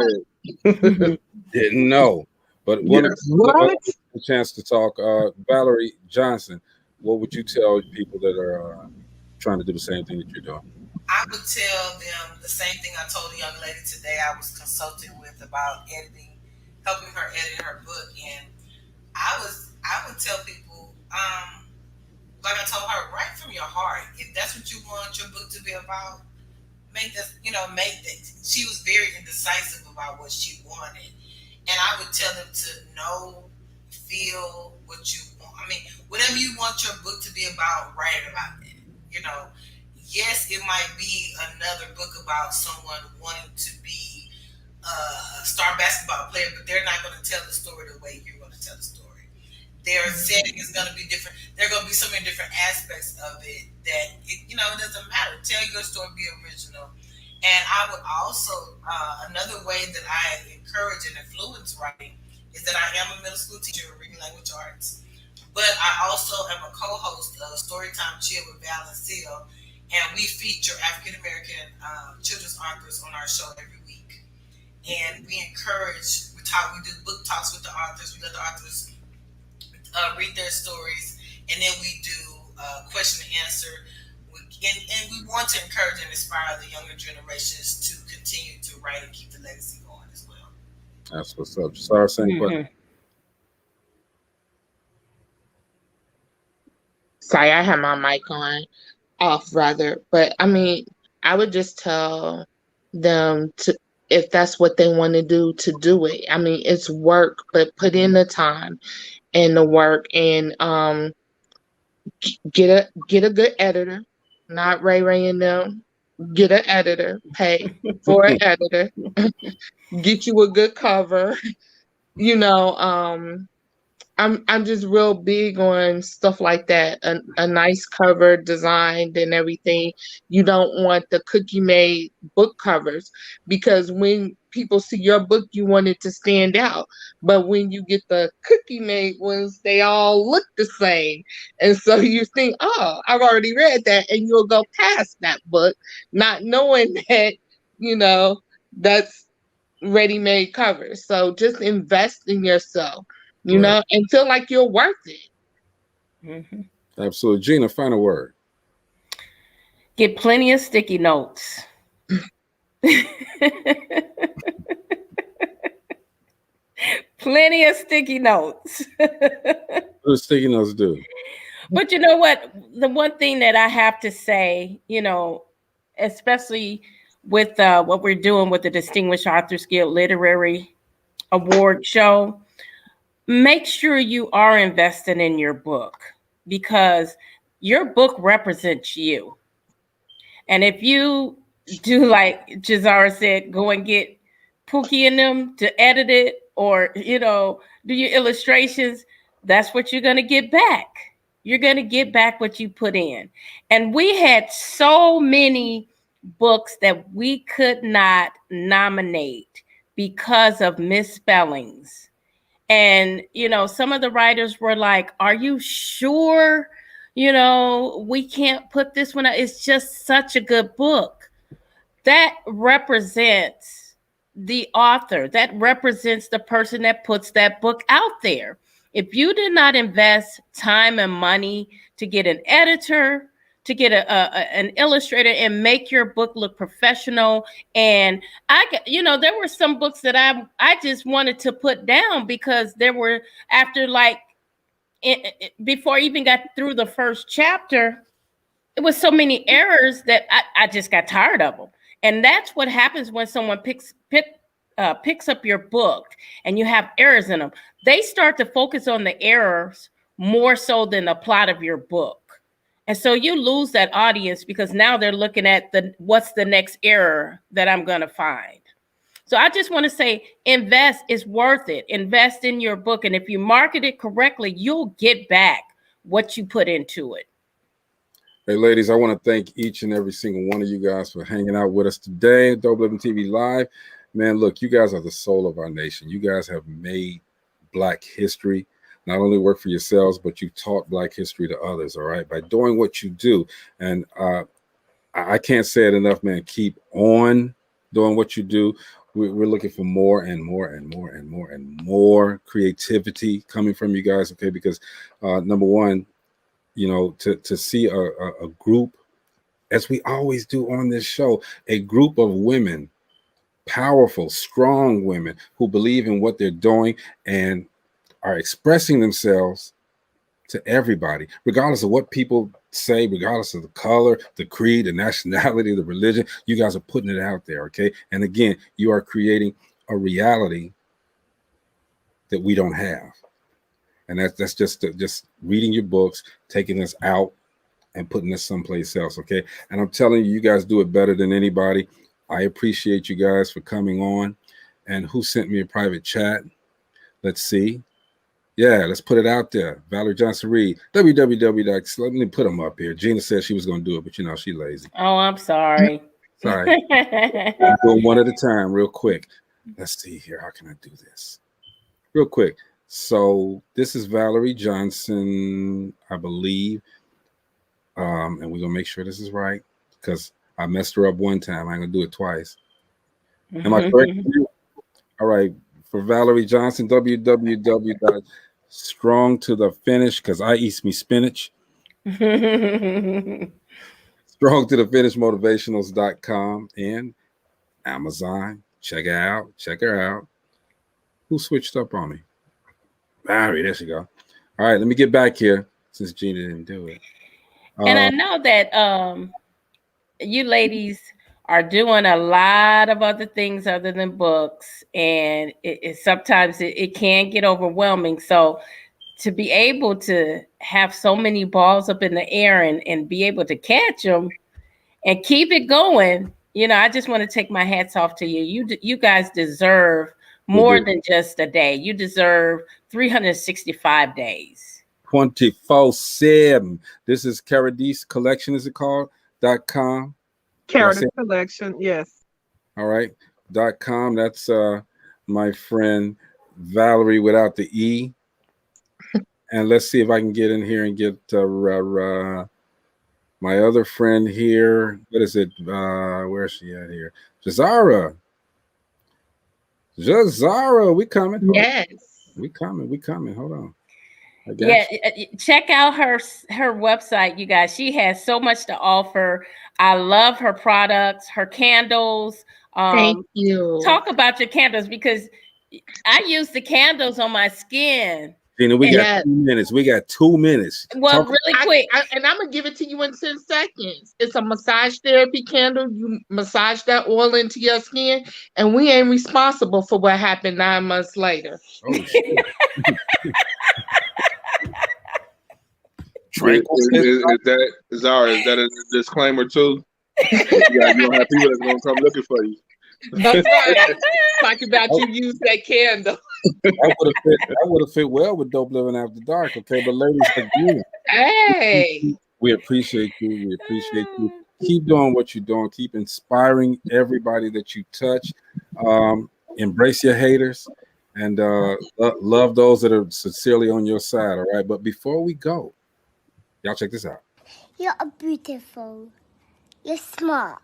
it. Didn't know. But a chance to talk. Valerie Johnson, what would you tell people that are trying to do the same thing that you're doing? I would tell them the same thing I told a young lady today I was consulting with about editing, helping her edit her book. And I would tell people, like I told her, write from your heart. If that's what you want your book to be about, make that. She was very indecisive about what she wanted. And I would tell them to know, feel what you want. I mean, whatever you want your book to be about, write about it. Yes, it might be another book about someone wanting to be a star basketball player, but they're not going to tell the story the way you're going to tell the story. Their setting is going to be different. There are going to be so many different aspects of it that, it doesn't matter. Tell your story, be original. And I would also, another way that I encourage and influence writing is that I am a middle school teacher of reading language arts, but I also am a co-host of Storytime Chill with Val and Seal, and we feature African-American children's authors on our show every week. And we do book talks with the authors. We let the authors read their stories, and then we do question and answer. And we want to encourage and inspire the younger generations to continue to write and keep the legacy going as well. That's what's up. Jazara, same question. Sorry, I have my mic off rather. But I mean, I would just tell them to, if that's what they want to do it. I mean, it's work, but put in the time and the work, and get a good editor. Not Ray and them. Get an editor. Pay for an editor. Get you a good cover. I'm just real big on stuff like that. A nice cover designed and everything. You don't want the cookie made book covers, because when people see your book, you want it to stand out. But when you get the cookie made ones, they all look the same. And so you think, oh, I've already read that, and you'll go past that book, not knowing that, that's ready-made covers. So just invest in yourself, Right. and feel like you're worth it. Mm-hmm. Absolutely. Gina, final word. Get plenty of sticky notes. Plenty of sticky notes. What do sticky notes do? But you know what? The one thing that I have to say, especially with what we're doing with the Distinguished Authors Guild Literary Award show, make sure you are invested in your book, because your book represents you. And if you do, like Jizara said, go and get Pookie and them to edit it, or, do your illustrations, that's what you're going to get back. You're going to get back what you put in. And we had so many books that we could not nominate because of misspellings. And, some of the writers were like, are you sure? We can't put this one out. It's just such a good book. That represents the author. That represents the person that puts that book out there. If you did not invest time and money to get an editor, to get an illustrator and make your book look professional, and there were some books that I just wanted to put down, because there were, after before I even got through the first chapter, it was so many errors that I just got tired of them. And that's what happens when someone picks up your book and you have errors in them. They start to focus on the errors more so than the plot of your book. And so you lose that audience, because now they're looking at what's the next error that I'm going to find. So I just want to say, invest. Is worth it. Invest in your book. And if you market it correctly, you'll get back what you put into it. Hey, ladies, I want to thank each and every single one of you guys for hanging out with us today. DopelivenTV Live. Man, look, you guys are the soul of our nation. You guys have made Black history. Not only work for yourselves, but you taught Black history to others, all right, by doing what you do. And I can't say it enough, man. Keep on doing what you do. We're looking for more and more and more and more and more creativity coming from you guys, okay? Because number one, to see a group, as we always do on this show, a group of women, powerful, strong women who believe in what they're doing and are expressing themselves to everybody, regardless of what people say, regardless of the color, the creed, the nationality, the religion. You guys are putting it out there, okay? And again, you are creating a reality that we don't have. And that's just reading your books, taking us out and putting us someplace else, okay? And I'm telling you, you guys do it better than anybody. I appreciate you guys for coming on. And who sent me a private chat? Let's see. Yeah, let's put it out there. Valerie Johnson Reed, www. Let me put them up here. Gina said she was going to do it, but she's lazy. Oh, I'm sorry. Sorry. I'm doing one at a time real quick. Let's see here. How can I do this? Real quick. So this is Valerie Johnson, I believe. And we're going to make sure this is right, because I messed her up one time. I'm going to do it twice. Am I correct? All right. For Valerie Johnson, www.strongtothefinish, because I eat me spinach. strongtothefinish motivationals.com and Amazon. Check her out. Who switched up on me? Valerie, there she go. All right, let me get back here since Gina didn't do it. And I know that you ladies are doing a lot of other things other than books, and sometimes it can get overwhelming. So to be able to have so many balls up in the air and be able to catch them and keep it going, I just want to take my hats off to you. You guys deserve more than just a day. You deserve 365 days. 24/7. This is Caradice Collection, is it called? .com. Caradice Collection, yes. All right. .com. That's my friend Valerie without the E. And let's see if I can get in here and get my other friend here. What is it? Where's she at here? Jazara. We coming. Yes. We coming. Hold on. Yeah, check out her website, you guys. She has so much to offer. I love her products, her candles. Thank you. Talk about your candles, because I use the candles on my skin. Gina, we got 2 minutes. We got 2 minutes. Well, really quick. And I'm going to give it to you in 10 seconds. It's a massage therapy candle. You massage that oil into your skin, and we ain't responsible for what happened 9 months later. Oh, shit. Is that a disclaimer too? You don't have people that's going to come looking for you. That's right. Talk about you use that candle. That would have fit well with Dope Living After Dark, okay? But ladies, again, hey, we appreciate you. We appreciate you. Keep doing what you're doing. Keep inspiring everybody that you touch. Embrace your haters and love those that are sincerely on your side, all right? But before we go, y'all check this out. You're beautiful. You're smart.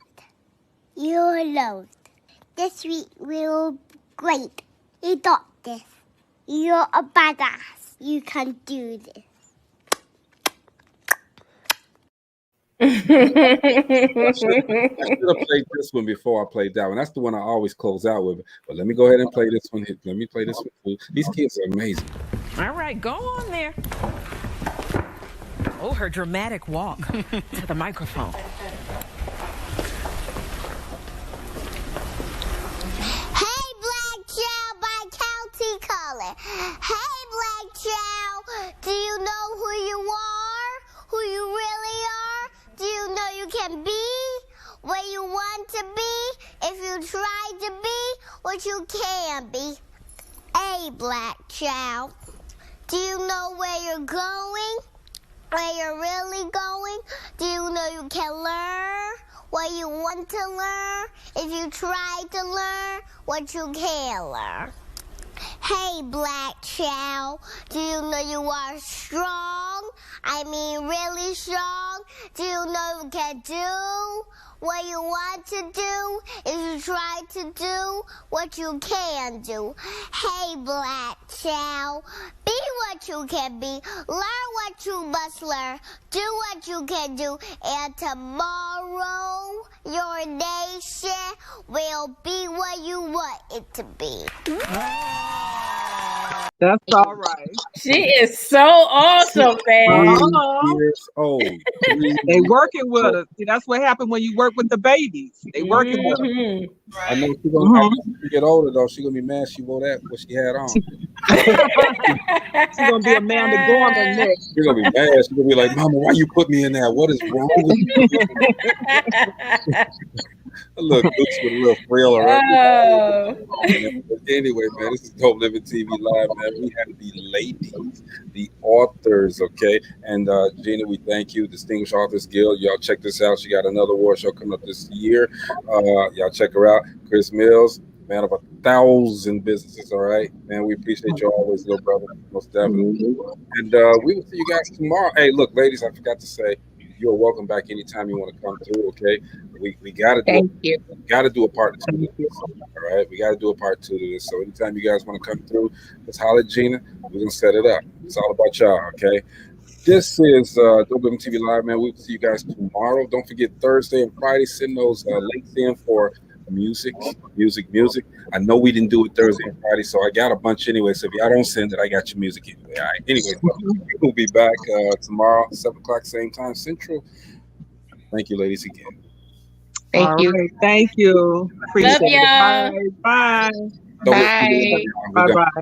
You're loved. This week we're great. You got this. You're a badass. You can do this. I should have played this one before I played that one. That's the one I always close out with. But let me go ahead and play this one. Let me play this one. These kids are amazing. All right, go on there. Oh, her dramatic walk to the microphone. Hey, Black Child by County Color. Hey, Black Child, do you know who you are? Who you really are? Do you know you can be what you want to be if you try to be what you can be? Hey, Black Child, do you know where you're going? Where you're really going? Do you know you can learn what you want to learn if you try to learn what you can learn? Hey, Black Child, do you know you are strong? I mean really strong? Do you know you can do what you want to do if you try to do what you can do? Hey, Black Child, be what you can be, learn what you must learn, do what you can do, and tomorrow your nation will be what you want it to be. That's all right. She is so awesome, man. 3 years old. They working with us. See, that's what happened when you work with the babies. They working with us. I know she's gonna get older though. She's gonna be mad she wore that what she had on. She's gonna be Amanda Gorman next. She's gonna be mad. She's gonna be like, "Mama, why you put me in that? What is wrong with you?" Look, Luke's with a little frill already. But anyway, man, this is Dope Living TV Live, man. We have the ladies, the authors, okay? And Gina, we thank you. Distinguished Authors Guild. Y'all check this out. She got another award show coming up this year. Y'all check her out. Chris Mills, man of 1,000 businesses, all right? Man, we appreciate you always, little brother, most definitely. And we will see you guys tomorrow. Hey, look, ladies, I forgot to say, you're welcome back anytime you want to come through, okay? We gotta do a part 2 to this. All right, we gotta do a part 2 to this. So anytime you guys want to come through, just holler at Gina. We're gonna set it up. It's all about y'all, okay? This is DopelivenTV Live, man. We'll see you guys tomorrow. Don't forget Thursday and Friday. Send those links in for music. I know we didn't do it Thursday and Friday, so I got a bunch anyway. So if y'all don't send it, I got your music anyway. All right. Anyway, we'll be back tomorrow, 7 o'clock, same time Central. Thank you, ladies, again. Thank you. Right. Thank you. Appreciate Love y'all. it. Bye. Bye. Bye. Bye. Bye.